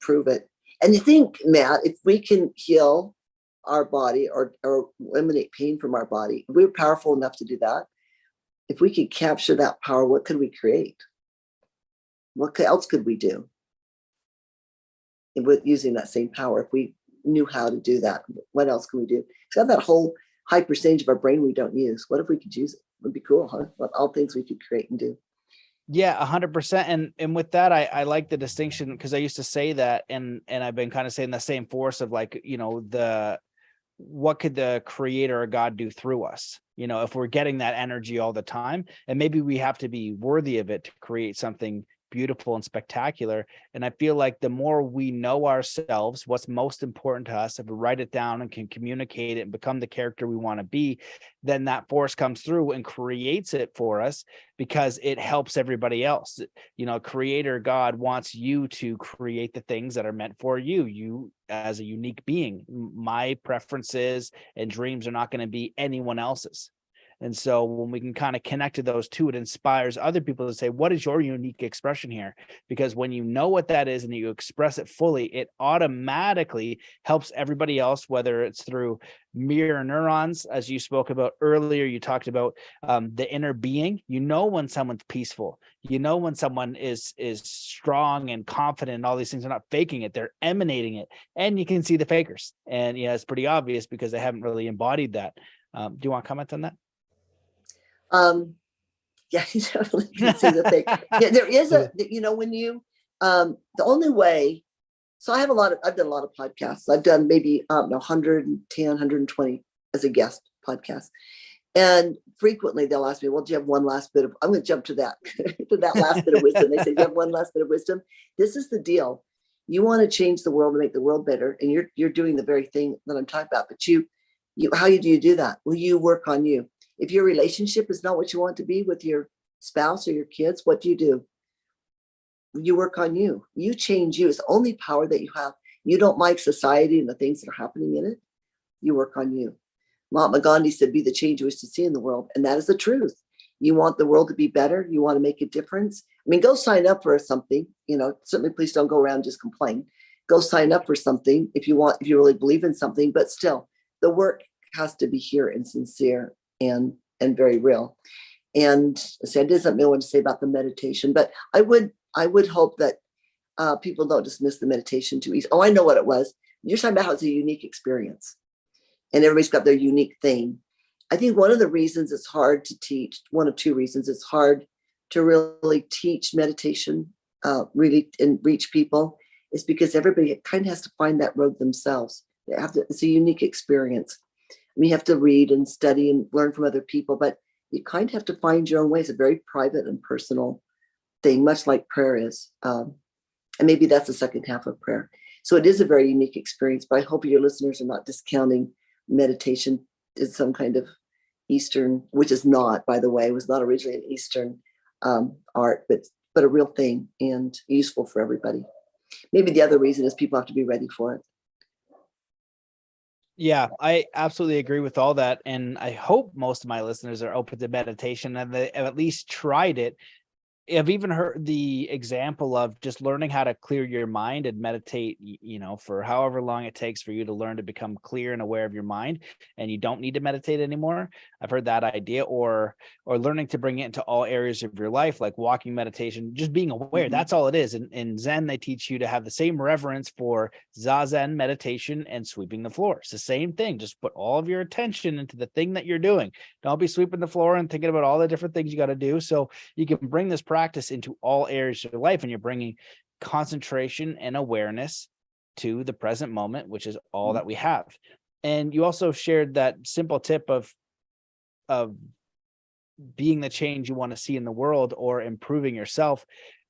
prove it. And you think, Matt, if we can heal our body or eliminate pain from our body, if we're powerful enough to do that, if we could capture that power, what could we create? What else could we do with using that same power? If we knew how to do that, what else can we do? We have that whole high percentage of our brain we don't use. What if we could use it? Would be cool, huh? What all things we could create and do. Yeah, 100%. And with that, I like the distinction, because I used to say that, and I've been kind of saying the same force of like, what could the creator or God do through us? If we're getting that energy all the time, and maybe we have to be worthy of it to create something beautiful and spectacular. And I feel like the more we know ourselves, what's most important to us, if we write it down and can communicate it and become the character we want to be, then that force comes through and creates it for us, because it helps everybody else. Creator God wants you to create the things that are meant for you as a unique being. My preferences and dreams are not going to be anyone else's. And so when we can kind of connect to those two, it inspires other people to say, what is your unique expression here? Because when you know what that is and you express it fully, it automatically helps everybody else, whether it's through mirror neurons, as you spoke about earlier. You talked about the inner being. When someone's peaceful, when someone is strong and confident and all these things, are not faking it, they're emanating it. And you can see the fakers. And it's pretty obvious because they haven't really embodied that. Do you want to comment on that? Yeah, you definitely can see the thing. Yeah, there is when you, the only way, so I've done a lot of podcasts. I've done maybe 110, 120 as a guest podcast. And frequently they'll ask me, well, do you have one last bit of, I'm going to jump to that, to that last bit of wisdom. They say, do you have one last bit of wisdom? This is the deal. You want to change the world and make the world better. And you're doing the very thing that I'm talking about. But how do you do that? Well, you work on you. If your relationship is not what you want to be with your spouse or your kids, what do? You work on you. You change you. It's the only power that you have. You don't like society and the things that are happening in it. You work on you. Mahatma Gandhi said, be the change you wish to see in the world. And that is the truth. You want the world to be better. You want to make a difference. I mean, go sign up for something. Certainly please don't go around just complain. Go sign up for something if you really believe in something. But still, the work has to be here and sincere and very real. And so I did something I wanted to say about the meditation, but I would hope that people don't dismiss the meditation too easy. Oh, I know what it was. You're talking about how it's a unique experience and everybody's got their unique thing. I think one of the reasons it's hard to teach, one of two reasons it's hard to really teach meditation, really and reach people, is because everybody kind of has to find that road themselves. It's a unique experience. We have to read and study and learn from other people, but you kind of have to find your own way. It's a very private and personal thing, much like prayer is. And maybe that's the second half of prayer. So it is a very unique experience, but I hope your listeners are not discounting meditation as some kind of Eastern, which is not, by the way, it was not originally an Eastern art, but a real thing and useful for everybody. Maybe the other reason is people have to be ready for it. Yeah, I absolutely agree with all that. And I hope most of my listeners are open to meditation and they have at least tried it. I've even heard the example of just learning how to clear your mind and meditate, for however long it takes for you to learn to become clear and aware of your mind, and you don't need to meditate anymore. I've heard that idea, or learning to bring it into all areas of your life, like walking meditation, just being aware. Mm-hmm. That's all it is. And in Zen, they teach you to have the same reverence for Zazen meditation and sweeping the floor. It's the same thing. Just put all of your attention into the thing that you're doing. Don't be sweeping the floor and thinking about all the different things you got to do. So you can bring this practice into all areas of your life, and you're bringing concentration and awareness to the present moment, which is all that we have. And you also shared that simple tip of being the change you want to see in the world, or improving yourself.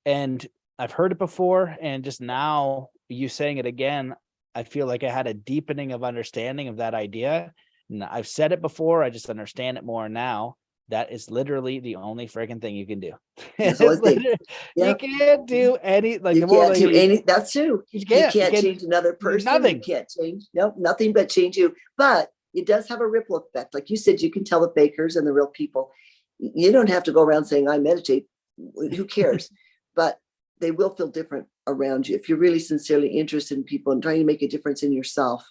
And I've heard it before, and just now you saying it again, I feel like I had a deepening of understanding of that idea. And I've said it before, I just understand it more now. That is literally the only freaking thing you can do. You can't do any, like, you can't do any. That's true. You can't change another person. Nothing. You can't change. Nothing but change you. But it does have a ripple effect. Like you said, you can tell the fakers and the real people. You don't have to go around saying I meditate. Who cares? But they will feel different around you if you're really sincerely interested in people and trying to make a difference in yourself,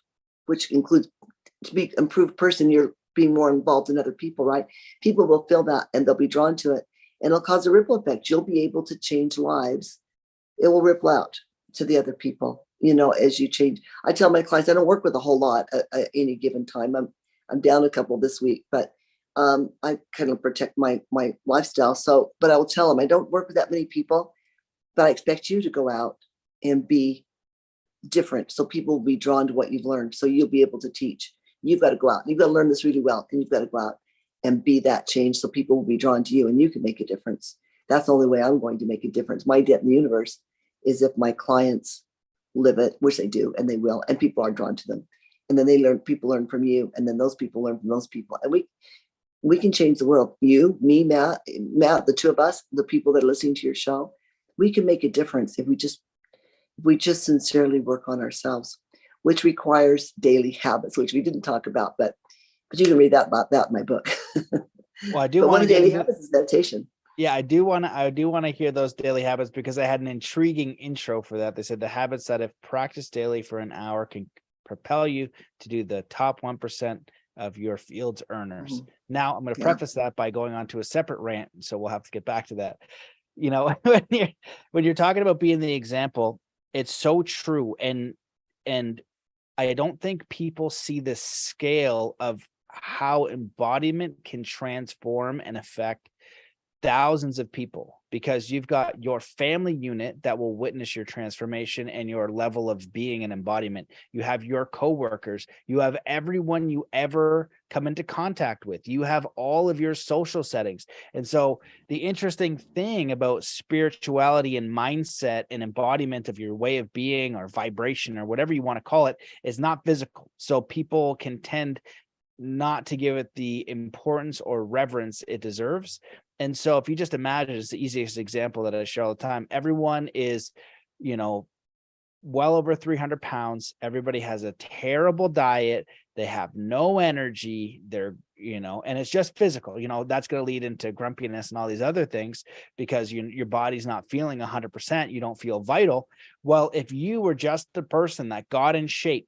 which includes to be an improved person. You're being more involved in other people, right? People will feel that and they'll be drawn to it, and it'll cause a ripple effect. You'll be able to change lives. It will ripple out to the other people, as you change. I tell my clients, I don't work with a whole lot at any given time. I'm down a couple this week, but I kind of protect my lifestyle. So, but I will tell them I don't work with that many people, but I expect you to go out and be different. So people will be drawn to what you've learned. So you'll be able to teach. You've got to go out. You've got to learn this really well, and you've got to go out and be that change. So people will be drawn to you, and you can make a difference. That's the only way I'm going to make a difference. My debt in the universe is if my clients live it, which they do, and they will, and people are drawn to them. And then people learn from you, and then those people learn from those people. And we can change the world. You, me, Matt, the two of us, the people that are listening to your show, we can make a difference if we just sincerely work on ourselves, which requires daily habits, which we didn't talk about, but you can read about that in my book. Well, I do but want one of the daily habits is meditation. Yeah, I do want to hear those daily habits, because I had an intriguing intro for that. They said the habits that, if practiced daily for an hour, can propel you to do the top 1% of your field's earners. Mm-hmm. Now, I'm going to preface that by going on to a separate rant, so we'll have to get back to that. When you're talking about being the example, it's so true, and I don't think people see the scale of how embodiment can transform and affect thousands of people, because you've got your family unit that will witness your transformation and your level of being an embodiment. You have your coworkers, you have everyone you ever come into contact with, you have all of your social settings. And so the interesting thing about spirituality and mindset and embodiment of your way of being, or vibration, or whatever you want to call it, is not physical. So people can tend not to give it the importance or reverence it deserves. And so if you just imagine, it's the easiest example that I share all the time. Everyone is, well over 300 pounds. Everybody has a terrible diet. They have no energy. They're, and it's just physical, that's going to lead into grumpiness and all these other things, because your body's not feeling 100%. You don't feel vital. Well, if you were just the person that got in shape,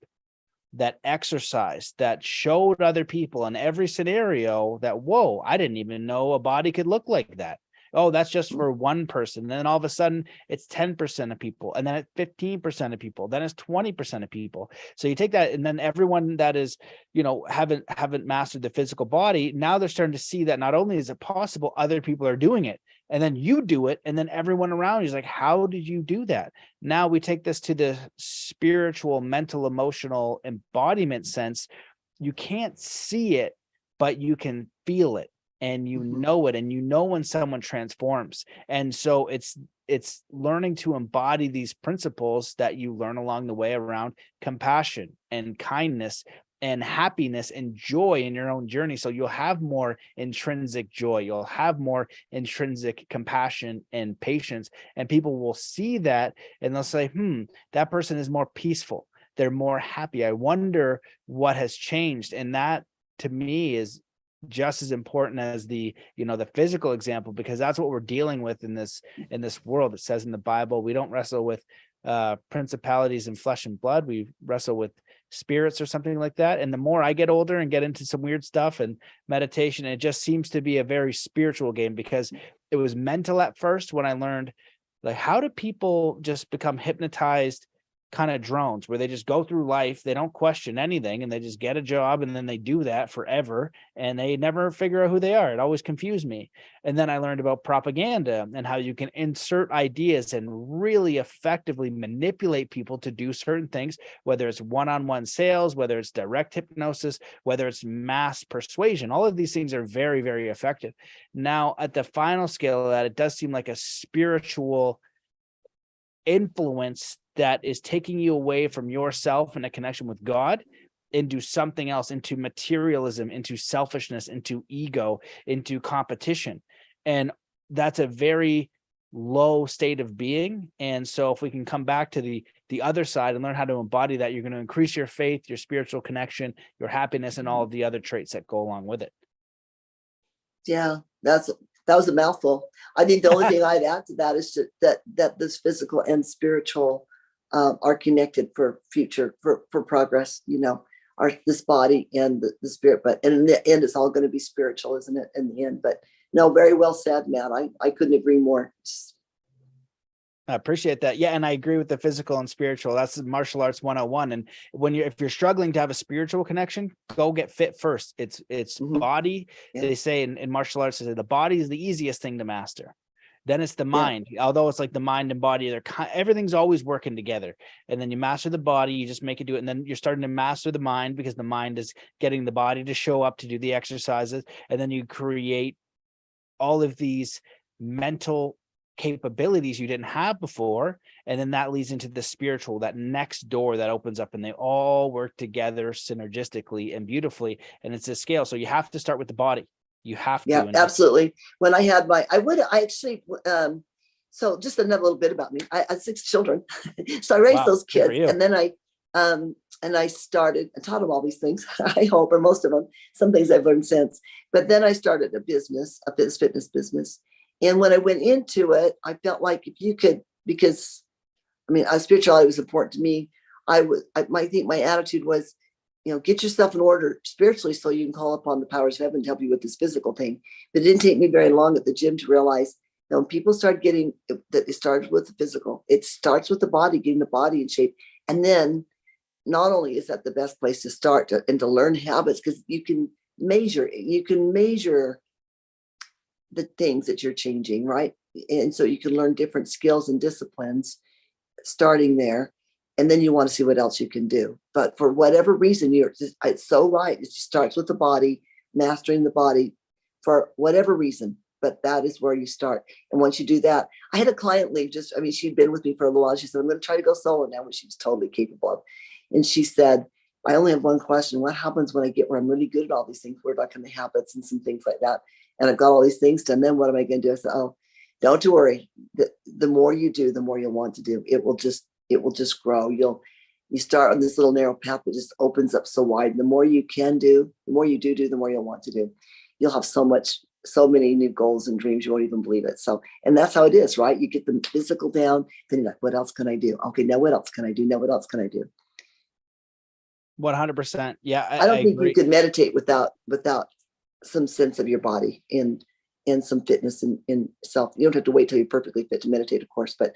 that exercise, that showed other people in every scenario that, whoa, I didn't even know a body could look like that. Oh, that's just for one person. And then all of a sudden it's 10% of people, and then it's 15% of people, then it's 20% of people. So you take that, and then everyone that is, haven't mastered the physical body, now they're starting to see that not only is it possible, other people are doing it. And then you do it, and then everyone around you is like, how did you do that? Now we take this to the spiritual, mental, emotional embodiment sense. You can't see it, but you can feel it, and you know it, and when someone transforms. And so it's learning to embody these principles that you learn along the way around compassion and kindness and happiness and joy in your own journey. So you'll have more intrinsic joy, you'll have more intrinsic compassion and patience, and people will see that and they'll say, that person is more peaceful, they're more happy. I wonder what has changed. And that, to me, is just as important as the physical example, because that's what we're dealing with in this world. It says in the Bible, we don't wrestle with principalities in flesh and blood, we wrestle with spirits, or something like that. And the more I get older and get into some weird stuff and meditation, it just seems to be a very spiritual game, because it was mental at first when I learned, like, how do people just become hypnotized kind of drones, where they just go through life, they don't question anything, and they just get a job, and then they do that forever, and they never figure out who they are. It always confused me. And then I learned about propaganda and how you can insert ideas and really effectively manipulate people to do certain things, whether it's one-on-one sales, whether it's direct hypnosis, whether it's mass persuasion. All of these things are very, very effective. Now, at the final scale of that, it does seem like a spiritual influence that is taking you away from yourself and a connection with God into something else, into materialism, into selfishness, into ego, into competition. And that's a very low state of being. And so if we can come back to the other side and learn how to embody that, you're going to increase your faith, your spiritual connection, your happiness, and all of the other traits that go along with it. Yeah, that was a mouthful. I think the only thing I'd add to that is that this physical and spiritual are connected for future, for progress, this body and the spirit. But in the end, it's all going to be spiritual, isn't it? In the end. But no, very well said, Matt. I couldn't agree more. I appreciate that. Yeah. And I agree with the physical and spiritual. That's martial arts 101. And if you're struggling to have a spiritual connection, go get fit first. It's Mhm. body. Yeah, They say in martial arts, they say the body is the easiest thing to master. Then it's the yeah, mind. Although it's like the mind and body, everything's always working together. And then you master the body, you just make it do it. And then you're starting to master the mind, because the mind is getting the body to show up to do the exercises. And then you create all of these mental capabilities you didn't have before, and then that leads into the spiritual, that next door that opens up, and they all work together synergistically and beautifully, and it's a scale. So you have to start with the body. You have yeah, to. And absolutely. When I had I actually, so just another little bit about me. I had 6 children. So I raised wow, those good for kids, you. and then I started, I taught them all these things, I hope, or most of them, some things I've learned since. But then I started a fitness business. And when I went into it, I felt like if you could, because I mean, spirituality was important to me. I think my attitude was, get yourself in order spiritually so you can call upon the powers of heaven to help you with this physical thing. But it didn't take me very long at the gym to realize that when people start getting that, it started with the physical. It starts with the body, getting the body in shape. And then not only is that the best place to start and to learn habits, because you can measure the things that you're changing, right? And so you can learn different skills and disciplines starting there, and then you want to see what else you can do. But for whatever reason, it's so right. It just starts with the body, mastering the body for whatever reason. But that is where you start. And once you do that, I had a client leave she'd been with me for a little while. She said, I'm going to try to go solo now, which she was totally capable of. And she said, I only have one question. What happens when I get where I'm really good at all these things, where I can the habits and some things like that? And I've got all these things done. Then what am I going to do? I said, oh, don't you worry. The more you do, the more you'll want to do. It will just grow. You start on this little narrow path that just opens up so wide. The more you can do, the more you do, the more you'll want to do. You'll have so many new goals and dreams, you won't even believe it. So, and that's how it is, right? You get the physical down, then you're like, what else can I do? Okay, now what else can I do? Now what else can I do? 100%. Yeah, I I don't think you agree. could meditate without some sense of your body and some fitness in self. You don't have to wait till you're perfectly fit to meditate, of course, but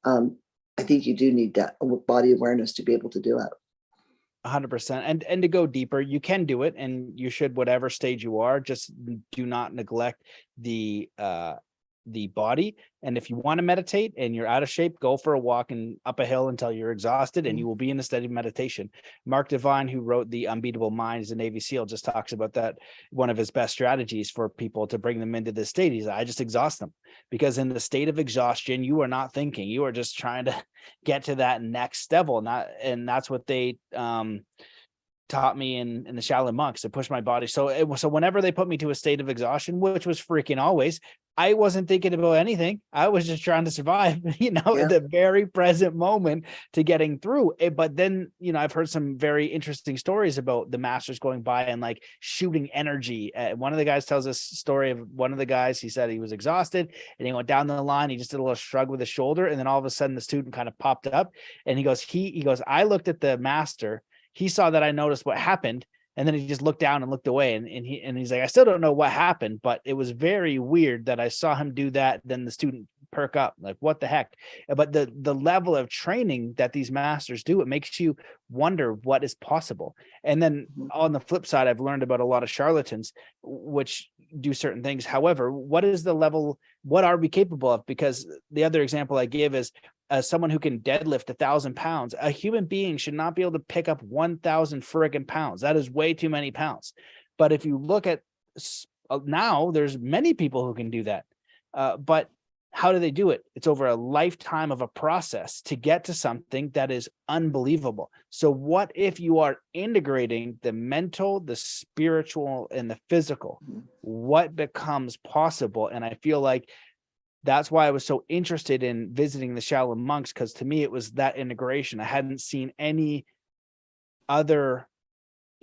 I think you do need that body awareness to be able to do it. 100%. And to go deeper, you can do it, and you should, whatever stage you are. Just do not neglect the body. And if you want to meditate and you're out of shape, go for a walk and up a hill until you're exhausted, and you will be in a steady meditation. Mark Divine, who wrote The Unbeatable Mind, is a Navy SEAL, just talks about that. One of his best strategies for people to bring them into this state, I just exhaust them, because in the state of exhaustion, you are not thinking, you are just trying to get to that next level. And that's what they taught me in the Shaolin monks, to push my body. So whenever they put me to a state of exhaustion, which was freaking always, I wasn't thinking about anything. I was just trying to survive, in Yeah. the very present moment, to getting through it. But then, I've heard some very interesting stories about the masters going by and like shooting energy. One of the guys tells this story of one of the guys. He said he was exhausted and he went down the line. He just did a little shrug with his shoulder. And then all of a sudden the student kind of popped up, and he goes, I looked at the master. He saw that I noticed what happened, and then he just looked down and looked away. And he's like, I still don't know what happened, but it was very weird that I saw him do that. Then the student perk up, like, what the heck? But the level of training that these masters do, it makes you wonder what is possible. And then on the flip side, I've learned about a lot of charlatans which do certain things. However, what is the level? What are we capable of? Because the other example I give is, someone who can deadlift 1,000 pounds. A human being should not be able to pick up 1,000 friggin' pounds. That is way too many pounds. But if you look at now, there's many people who can do that. But how do they do it? It's over a lifetime of a process to get to something that is unbelievable. So what if you are integrating the mental, the spiritual, and the physical? What becomes possible? And I feel like that's why I was so interested in visiting the Shaolin monks, because to me, it was that integration. I hadn't seen any other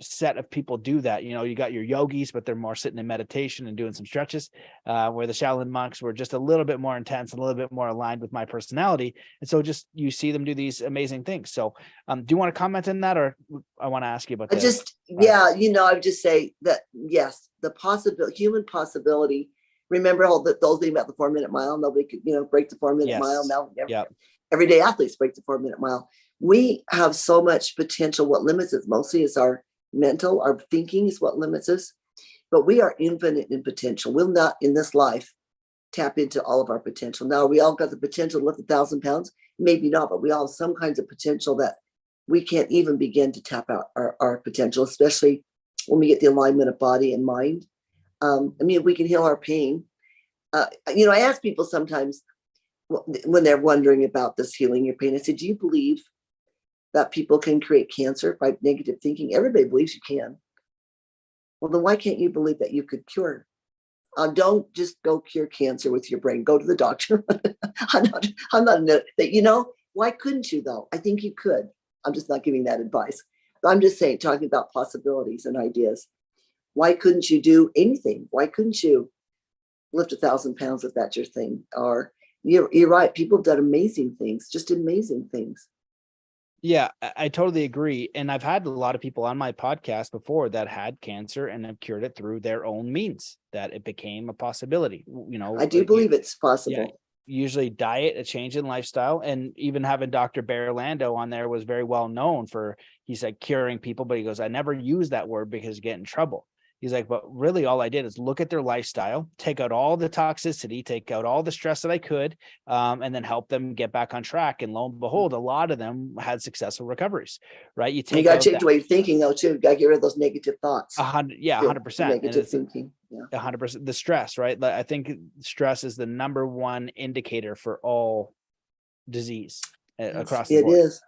set of people do that. You got your yogis, but they're more sitting in meditation and doing some stretches, where the Shaolin monks were just a little bit more intense, a little bit more aligned with my personality. And so just, you see them do these amazing things. So do you want to comment on that, or I want to ask you about Yeah, I would just say that, yes, the human possibility Remember all the old thing about the 4-minute mile? Nobody could, break the 4-minute mile. Yes. Now Yep. everyday athletes break the 4-minute mile. We have so much potential. What limits us mostly is our mental, our thinking is what limits us. But we are infinite in potential. We'll not in this life tap into all of our potential. Now, we all got the potential to lift 1,000 pounds? Maybe not, but we all have some kinds of potential that we can't even begin to tap out our potential, especially when we get the alignment of body and mind. We can heal our pain. I ask people sometimes when they're wondering about this healing your pain, I said, do you believe that people can create cancer by negative thinking? Everybody believes you can. Well, then why can't you believe that you could cure? Don't just go cure cancer with your brain. Go to the doctor. I'm not that, why couldn't you though? I think you could. I'm just not giving that advice. I'm just saying, talking about possibilities and ideas. Why couldn't you do anything? Why couldn't you lift 1,000 pounds if that's your thing? Or you're right. People have done amazing things, just amazing things. Yeah, I totally agree. And I've had a lot of people on my podcast before that had cancer and have cured it through their own means, that it became a possibility. I do believe it's possible. Yeah, usually diet, a change in lifestyle, and even having Dr. Lando on there was very well known for, he said, curing people, but he goes, I never use that word because you get in trouble. He's like, but really all I did is look at their lifestyle, take out all the toxicity, take out all the stress that I could, and then help them get back on track. And lo and behold, a lot of them had successful recoveries, right? You got to change the way you're thinking though, too. You got to get rid of those negative thoughts. 100%. Negative thinking. Yeah. 100%. The stress, right? I think stress is the number one indicator for all disease across the board. It is.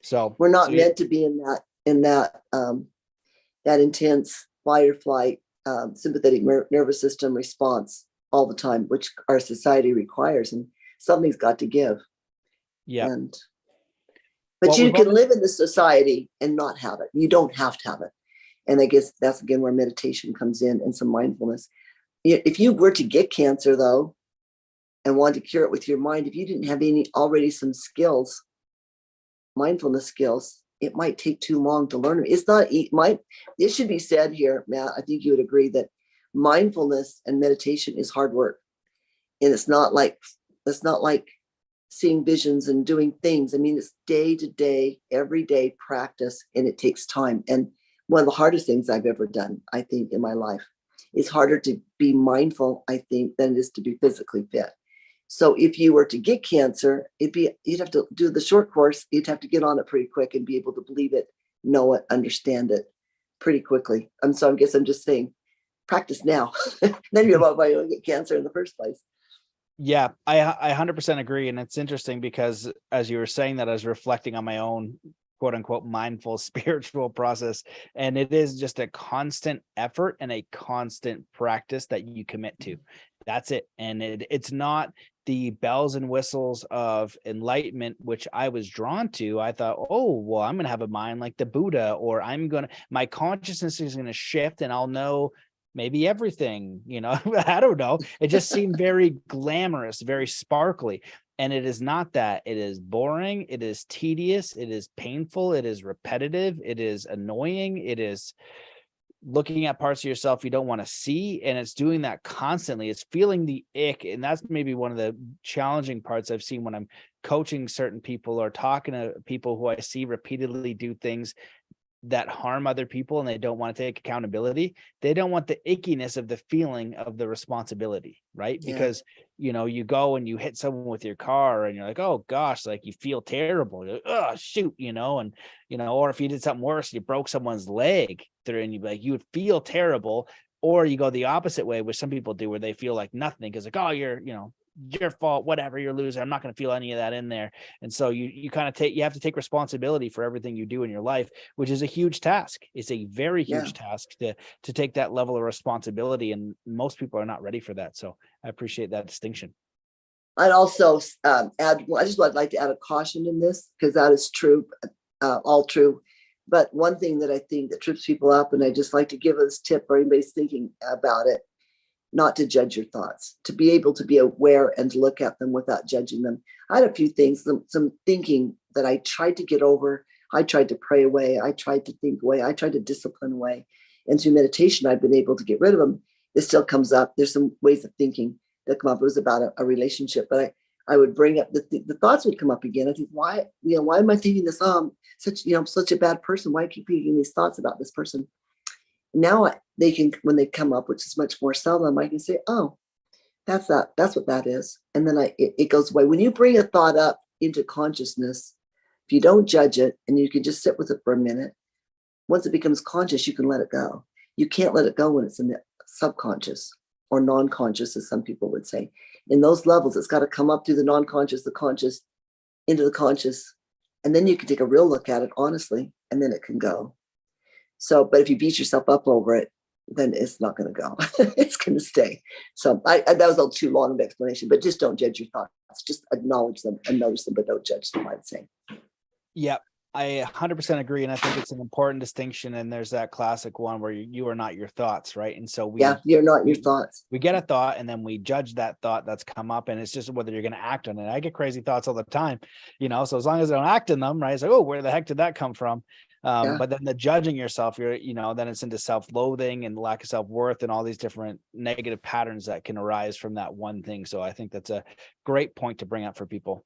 So we're not meant to be in that intense fight or flight, sympathetic nervous system response all the time, which our society requires, and something's got to give. Yeah. But you can live in this society and not have it. You don't have to have it. And I guess that's again where meditation comes in and some mindfulness. If you were to get cancer though, and want to cure it with your mind, if you didn't have already some skills, mindfulness skills, it might take too long to learn. It should be said here, Matt, I think you would agree that mindfulness and meditation is hard work. And it's not like seeing visions and doing things. It's day to day, everyday practice, and it takes time. And one of the hardest things I've ever done, I think, in my life. It's harder to be mindful, I think, than it is to be physically fit. So if you were to get cancer, you'd have to do the short course. You'd have to get on it pretty quick and be able to believe it, know it, understand it pretty quickly. So I guess I'm just saying, practice now. Then you're about why you get cancer in the first place. Yeah, I 100% agree. And it's interesting because as you were saying that, I was reflecting on my own quote unquote mindful spiritual process. And it is just a constant effort and a constant practice that you commit to. That's it. And it's not the bells and whistles of enlightenment, which I was drawn to. I thought, oh, well, I'm going to have a mind like the Buddha, or my consciousness is going to shift and I'll know maybe everything, I don't know. It just seemed very glamorous, very sparkly. And it is not that. It is boring. It is tedious. It is painful. It is repetitive. It is annoying. It is looking at parts of yourself you don't want to see. And it's doing that constantly. It's feeling the ick. And that's maybe one of the challenging parts I've seen when I'm coaching certain people or talking to people who I see repeatedly do things that harm other people and they don't want to take accountability. They don't want the ickiness of the feeling of the responsibility, right? Yeah. Because, you go and you hit someone with your car and you're like, oh gosh, like you feel terrible. You're like, oh shoot, or if you did something worse, you broke someone's leg there and you'd be like, you would feel terrible. Or you go the opposite way, which some people do, where they feel like nothing because like, oh, you're, your fault, whatever, you're losing. I'm not going to feel any of that in there. And so you kind of you have to take responsibility for everything you do in your life, which is a huge task. It's a very huge task to take that level of responsibility. And most people are not ready for that. So I appreciate that distinction. I'd also add, I just would like to add a caution in this because that is true, all true. But one thing that I think that trips people up, and I just like to give this tip for anybody's thinking about it, not to judge your thoughts, to be able to be aware and look at them without judging them. I had a few things, some thinking that I tried to get over. I tried to pray away. I tried to think away. I tried to discipline away. And through meditation, I've been able to get rid of them. it still comes up. There's some ways of thinking that come up. It was about a relationship, but I would bring up the thoughts would come up again. I think, why am I thinking this? I'm such a bad person. Why keep thinking these thoughts about this person? Now they can, when they come up, which is much more seldom, I can say, oh, that's what that is. And then it goes away. When you bring a thought up into consciousness, if you don't judge it and you can just sit with it for a minute, once it becomes conscious, you can let it go. You can't let it go when it's in the subconscious or non-conscious, as some people would say. In those levels, it's got to come up through the non-conscious, the conscious, into the conscious. And then you can take a real look at it honestly, and then it can go. So, but if you beat yourself up over it, then it's not going to go. It's going to stay. So that was a little too long of an explanation, but just don't judge your thoughts. Just acknowledge them and notice them, but don't judge them, I'd say. Yep. I 100% agree. And I think it's an important distinction. And there's that classic one where you are not your thoughts, right? And so you're not your thoughts. We get a thought and then we judge that thought that's come up, and it's just whether you're going to act on it. I get crazy thoughts all the time, so as long as I don't act in them, right? It's like, oh, where the heck did that come from? But then the judging yourself, then it's into self-loathing and lack of self-worth and all these different negative patterns that can arise from that one thing. So I think that's a great point to bring up for people.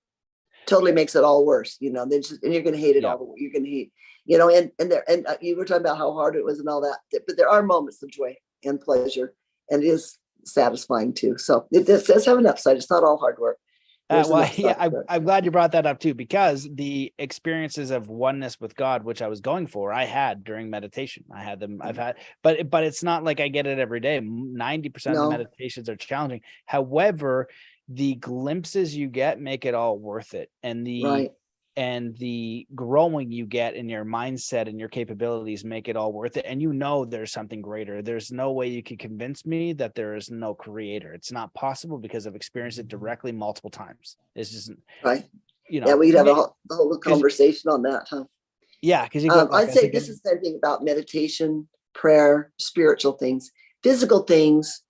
Totally makes it all worse, and you're going to hate it all the way. You're going to hate, and you were talking about how hard it was and all that, but there are moments of joy and pleasure, and it is satisfying too. So it does have an upside. It's not all hard work. I'm glad you brought that up too, because the experiences of oneness with God, which I was going for, I had during meditation. I had them. I've had, but it's not like I get it every day. 90% of the meditations are challenging. However, the glimpses you get make it all worth it, and the growing you get in your mindset and your capabilities make it all worth it. And there's something greater. There's no way you can convince me that there is no creator. It's not possible, because I've experienced it directly multiple times. It's just right. We'd have a whole conversation on that, huh? Yeah, because I'd say this is the thing about meditation, prayer, spiritual things, physical things.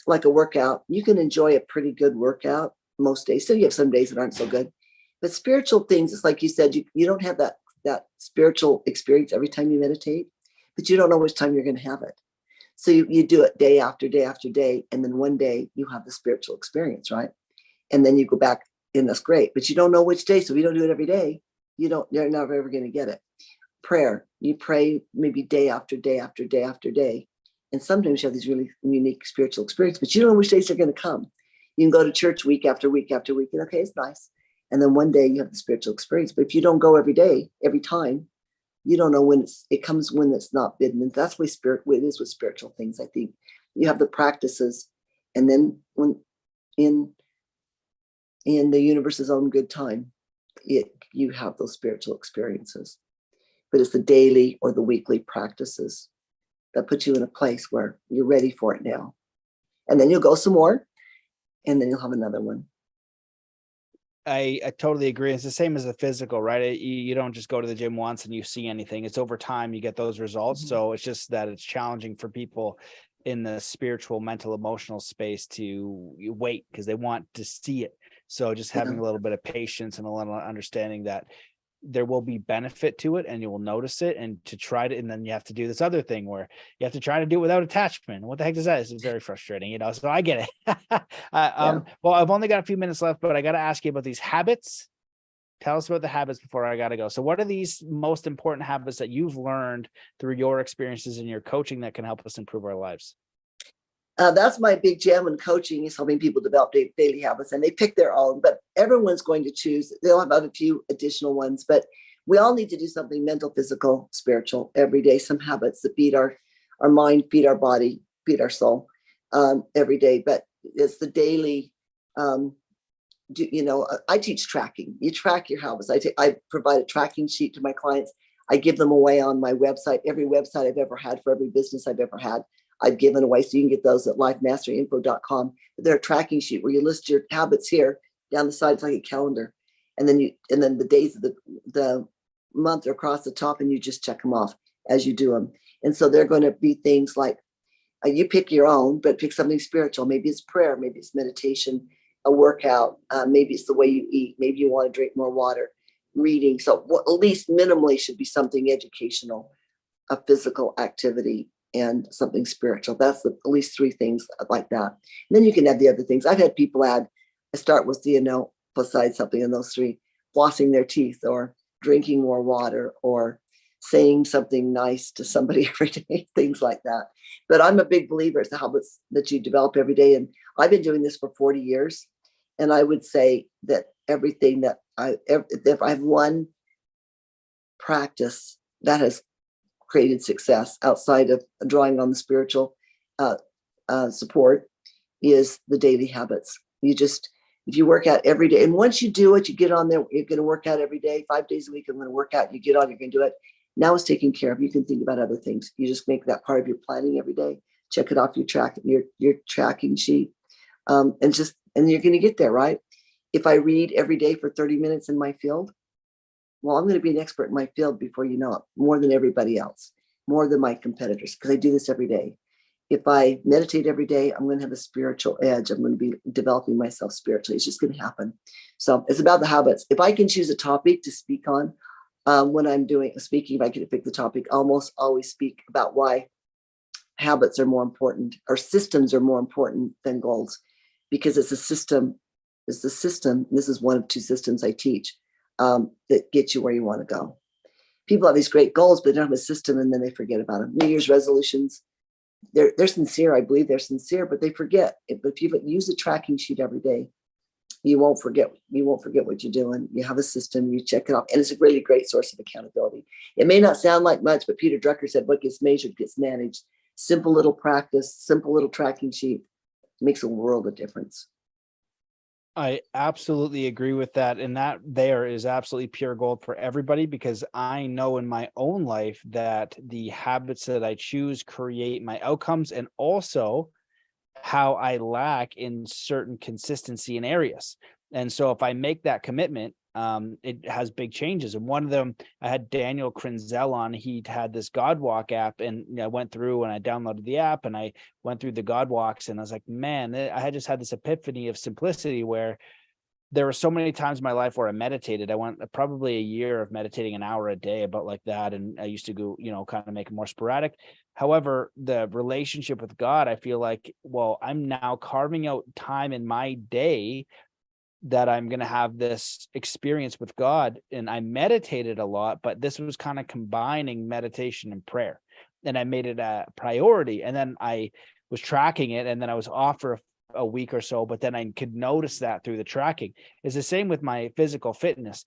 Like a workout, you can enjoy a pretty good workout most days. So you have some days that aren't so good, but spiritual things, it's like you said, you don't have that spiritual experience every time you meditate, but you don't know which time you're going to have it. So you do it day after day after day. And then one day you have the spiritual experience, right? And then you go back, and that's great, but you don't know which day. So if you don't do it every day, you're never ever going to get it. Prayer, you pray maybe day after day after day after day. And sometimes you have these really unique spiritual experiences, but you don't know which days they're going to come. You can go to church week after week after week, and okay, it's nice. And then one day you have the spiritual experience. But if you don't go every day, every time, you don't know when it comes, when it's not bidden. And that's why it is with spiritual things. I think you have the practices, and then when in the universe's own good time, you have those spiritual experiences. But it's the daily or the weekly practices that put you in a place where you're ready for it now. And then you'll go some more, and then you'll have another one. I totally agree. It's the same as the physical, right? You don't just go to the gym once and you see anything. It's over time you get those results. Mm-hmm. So it's just that it's challenging for people in the spiritual, mental, emotional space to wait, because they want to see it. So just having a little bit of patience and a little understanding that there will be benefit to it, and you will notice it, and and then you have to do this other thing where you have to try to do it without attachment. What the heck is that? It's very frustrating, so I get it. Well, I've only got a few minutes left, but I got to ask you about these habits. Tell us about the habits before I got to go. So what are these most important habits that you've learned through your experiences in your coaching that can help us improve our lives? That's my big jam in coaching, is helping people develop daily habits, and they pick their own, but everyone's going to choose. They'll have a few additional ones, but we all need to do something mental, physical, spiritual every day. Some habits that feed our mind, feed our body, feed our soul every day. But it's the daily, I teach tracking. You track your habits. I provide a tracking sheet to my clients. I give them away on my website. Every website I've ever had for every business I've ever had, I've given away. So you can get those at lifemasteryinfo.com. They're a tracking sheet where you list your habits here down the side. It's like a calendar. And then the days of the month are across the top, and you just check them off as you do them. And so they're going to be things like, you pick your own, but pick something spiritual. Maybe it's prayer, maybe it's meditation, a workout, maybe it's the way you eat, maybe you want to drink more water, reading. So at least minimally should be something educational, a physical activity. and something spiritual. That's at least 3 things like that. And then you can add the other things. I've had people add, I start with, besides something in those 3, flossing their teeth or drinking more water or saying something nice to somebody every day, things like that. But I'm a big believer in the habits that you develop every day. And I've been doing this for 40 years. And I would say that everything that if I have one practice that has created success outside of drawing on the spiritual support, is the daily habits. If you work out every day, and once you do it, you get on there, you're going to work out every day, 5 days a week, I'm going to work out, you get on, you're going to do it. Now it's taken care of. You can think about other things. You just make that part of your planning every day. Check it off your tracking sheet. And you're going to get there, right? If I read every day for 30 minutes in my field, well, I'm going to be an expert in my field before you know it, more than everybody else, more than my competitors, because I do this every day. If I meditate every day, I'm going to have a spiritual edge. I'm going to be developing myself spiritually. It's just going to happen. So it's about the habits. If I can choose a topic to speak on, when I'm doing speaking, if I can pick the topic, I almost always speak about why habits are more important, or systems are more important than goals, because it's a system. It's the system. This is one of 2 systems I teach that get you where you want to go. People have these great goals, but they don't have a system, and then they forget about them. New Year's resolutions, they're sincere. I believe they're sincere, but they forget. If you use a tracking sheet every day, you won't forget. You won't forget what you're doing. You have a system. You check it off, and it's a really great source of accountability. It may not sound like much, but Peter Drucker said, "What gets measured gets managed." Simple little practice, simple little tracking sheet makes a world of difference. I absolutely agree with that. And that there is absolutely pure gold for everybody, because I know in my own life that the habits that I choose create my outcomes, and also how I lack in certain consistency in areas. And so if I make that commitment, it has big changes. And one of them, I had Daniel Krenzel on. He had this God Walk app, and I went through and I downloaded the app and I went through the God Walks, and I was like, man, I had just had this epiphany of simplicity, where there were so many times in my life where I meditated. I went probably a year of meditating an hour a day, about like that. And I used to go, kind of make it more sporadic. However, the relationship with God, I feel like, well, I'm now carving out time in my day that I'm going to have this experience with God. And I meditated a lot, but this was kind of combining meditation and prayer. And I made it a priority. And then I was tracking it, and then I was off for a week or so, but then I could notice that through the tracking. It's the same with my physical fitness.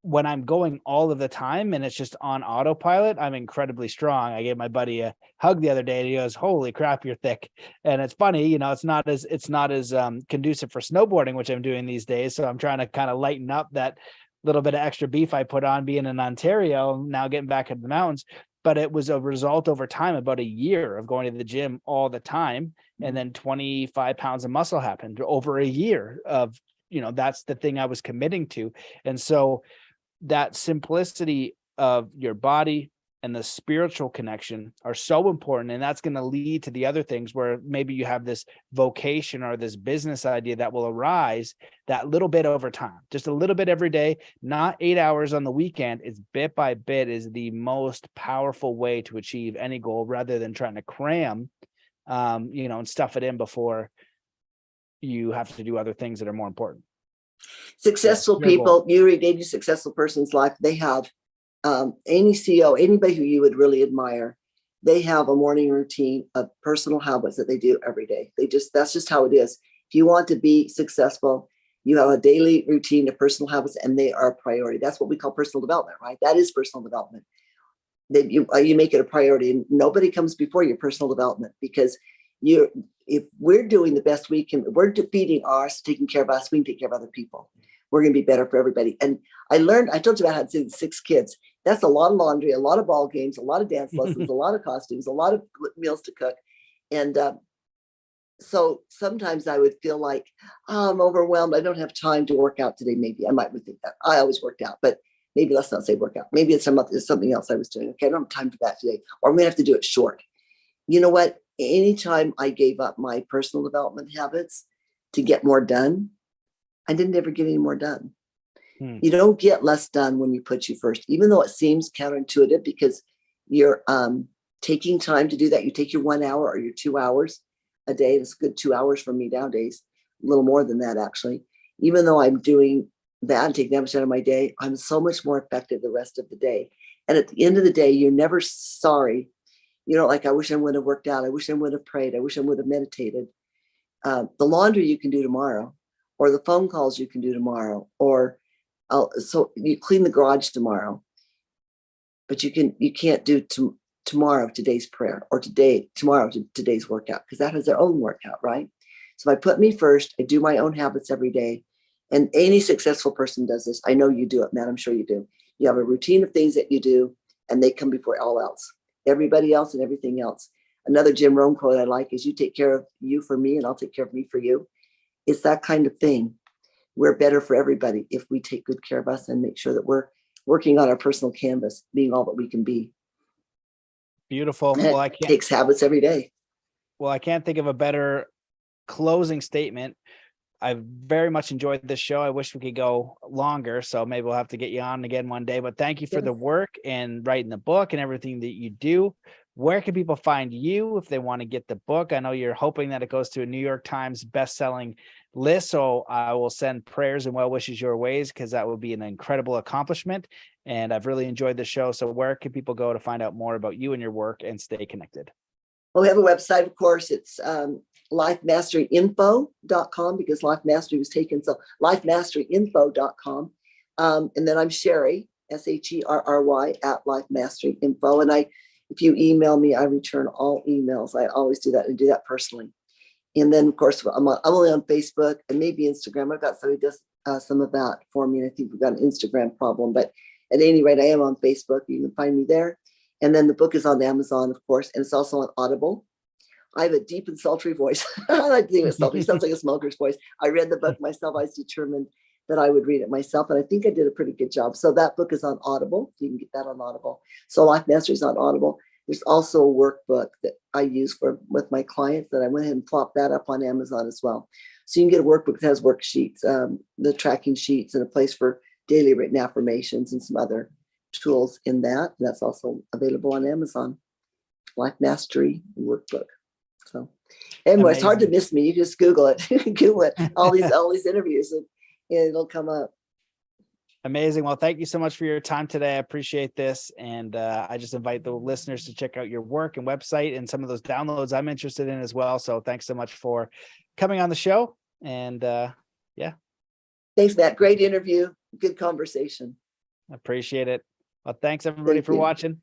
When I'm going all of the time and it's just on autopilot, I'm incredibly strong. I gave my buddy a hug the other day, and he goes, "Holy crap, you're thick." And it's funny, it's not as conducive for snowboarding, which I'm doing these days. So I'm trying to kind of lighten up that little bit of extra beef I put on being in Ontario, now getting back in the mountains. But it was a result over time, about a year of going to the gym all the time. And then 25 pounds of muscle happened over a year of, that's the thing I was committing to. And so that simplicity of your body and the spiritual connection are so important. And that's going to lead to the other things, where maybe you have this vocation or this business idea that will arise that little bit over time, just a little bit every day, not 8 hours on the weekend. It's bit by bit is the most powerful way to achieve any goal, rather than trying to cram, and stuff it in before you have to do other things that are more important. Successful people, you read any successful person's life, they have any CEO, anybody who you would really admire, they have a morning routine of personal habits that they do every day. That's just how it is. If you want to be successful, you have a daily routine of personal habits, and they are a priority. That's what we call personal development, right? That is personal development. You make it a priority, and nobody comes before your personal development, because if we're doing the best we can, we're defeating ours, taking care of us, we can take care of other people. We're going to be better for everybody. And I told you about how I had 6 kids. That's a lot of laundry, a lot of ball games, a lot of dance lessons, a lot of costumes, a lot of meals to cook. And so sometimes I would feel like, I'm overwhelmed. I don't have time to work out today. Maybe I might think that. I always worked out, but maybe let's not say workout. Maybe it's something else I was doing. Okay, I don't have time for that today. Or I'm going to have to do it short. You know what? Anytime I gave up my personal development habits to get more done, I didn't ever get any more done. You don't get less done when you put you first, even though it seems counterintuitive, because you're taking time to do that. You take your 1 hour or your 2 hours a day. It's a good 2 hours for me nowadays, a little more than that, actually. Even though I'm doing that and taking that much out of my day, I'm so much more effective the rest of the day. And at the end of the day, you're never sorry. You know, like, I wish I would have worked out. I wish I would have prayed. I wish I would have meditated. The laundry you can do tomorrow, or the phone calls you can do tomorrow, or so you clean the garage tomorrow. But you can't do tomorrow today's prayer, or tomorrow today's workout, because that has their own workout, right? So if I put me first, I do my own habits every day. And any successful person does this. I know you do it, Matt. I'm sure you do. You have a routine of things that you do, and they come before all else, everybody else and everything else. Another Jim Rohn quote I like is, you take care of you for me, and I'll take care of me for you. It's that kind of thing. We're better for everybody if we take good care of us and make sure that we're working on our personal canvas, being all that we can be. Beautiful. And it takes habits every day. Well, I can't think of a better closing statement. I've very much enjoyed this show. I wish we could go longer, so maybe we'll have to get you on again one day. But thank you for the work and writing the book and everything that you do. Where can people find you if they want to get the book? I know you're hoping that it goes to a New York Times best-selling list, so I will send prayers and well wishes your ways, because that would be an incredible accomplishment. And I've really enjoyed the show. So where can people go to find out more about you and your work and stay connected? Well, we have a website, of course. It's lifemasteryinfo.com, because Life Mastery was taken. So lifemasteryinfo.com. And then I'm Sherry, SHERRY, at Life Mastery Info. And if you email me, I return all emails. I always do that, and do that personally. And then, of course, I'm only on Facebook and maybe Instagram. I've got somebody who does some of that for me. And I think we've got an Instagram problem. But at any rate, I am on Facebook. You can find me there. And then the book is on Amazon, of course, and it's also on Audible. I have a deep and sultry voice. I like to think it's sultry. It sounds like a smoker's voice. I read the book myself. I was determined that I would read it myself, and I think I did a pretty good job. So that book is on Audible. You can get that on Audible. So Life Mastery is on Audible. There's also a workbook that I use with my clients that I went ahead and plopped that up on Amazon as well. So you can get a workbook that has worksheets, the tracking sheets, and a place for daily written affirmations and some other tools in that. And that's also available on Amazon. Life Mastery Workbook. So anyway, it's hard to miss me. You just Google it, Google it, all these interviews, and it'll come up. Amazing. Well, thank you so much for your time today. I appreciate this. And I just invite the listeners to check out your work and website and some of those downloads I'm interested in as well. So thanks so much for coming on the show. And yeah. Thanks, Matt. Great interview. Good conversation. Appreciate it. Well, thanks everybody for watching.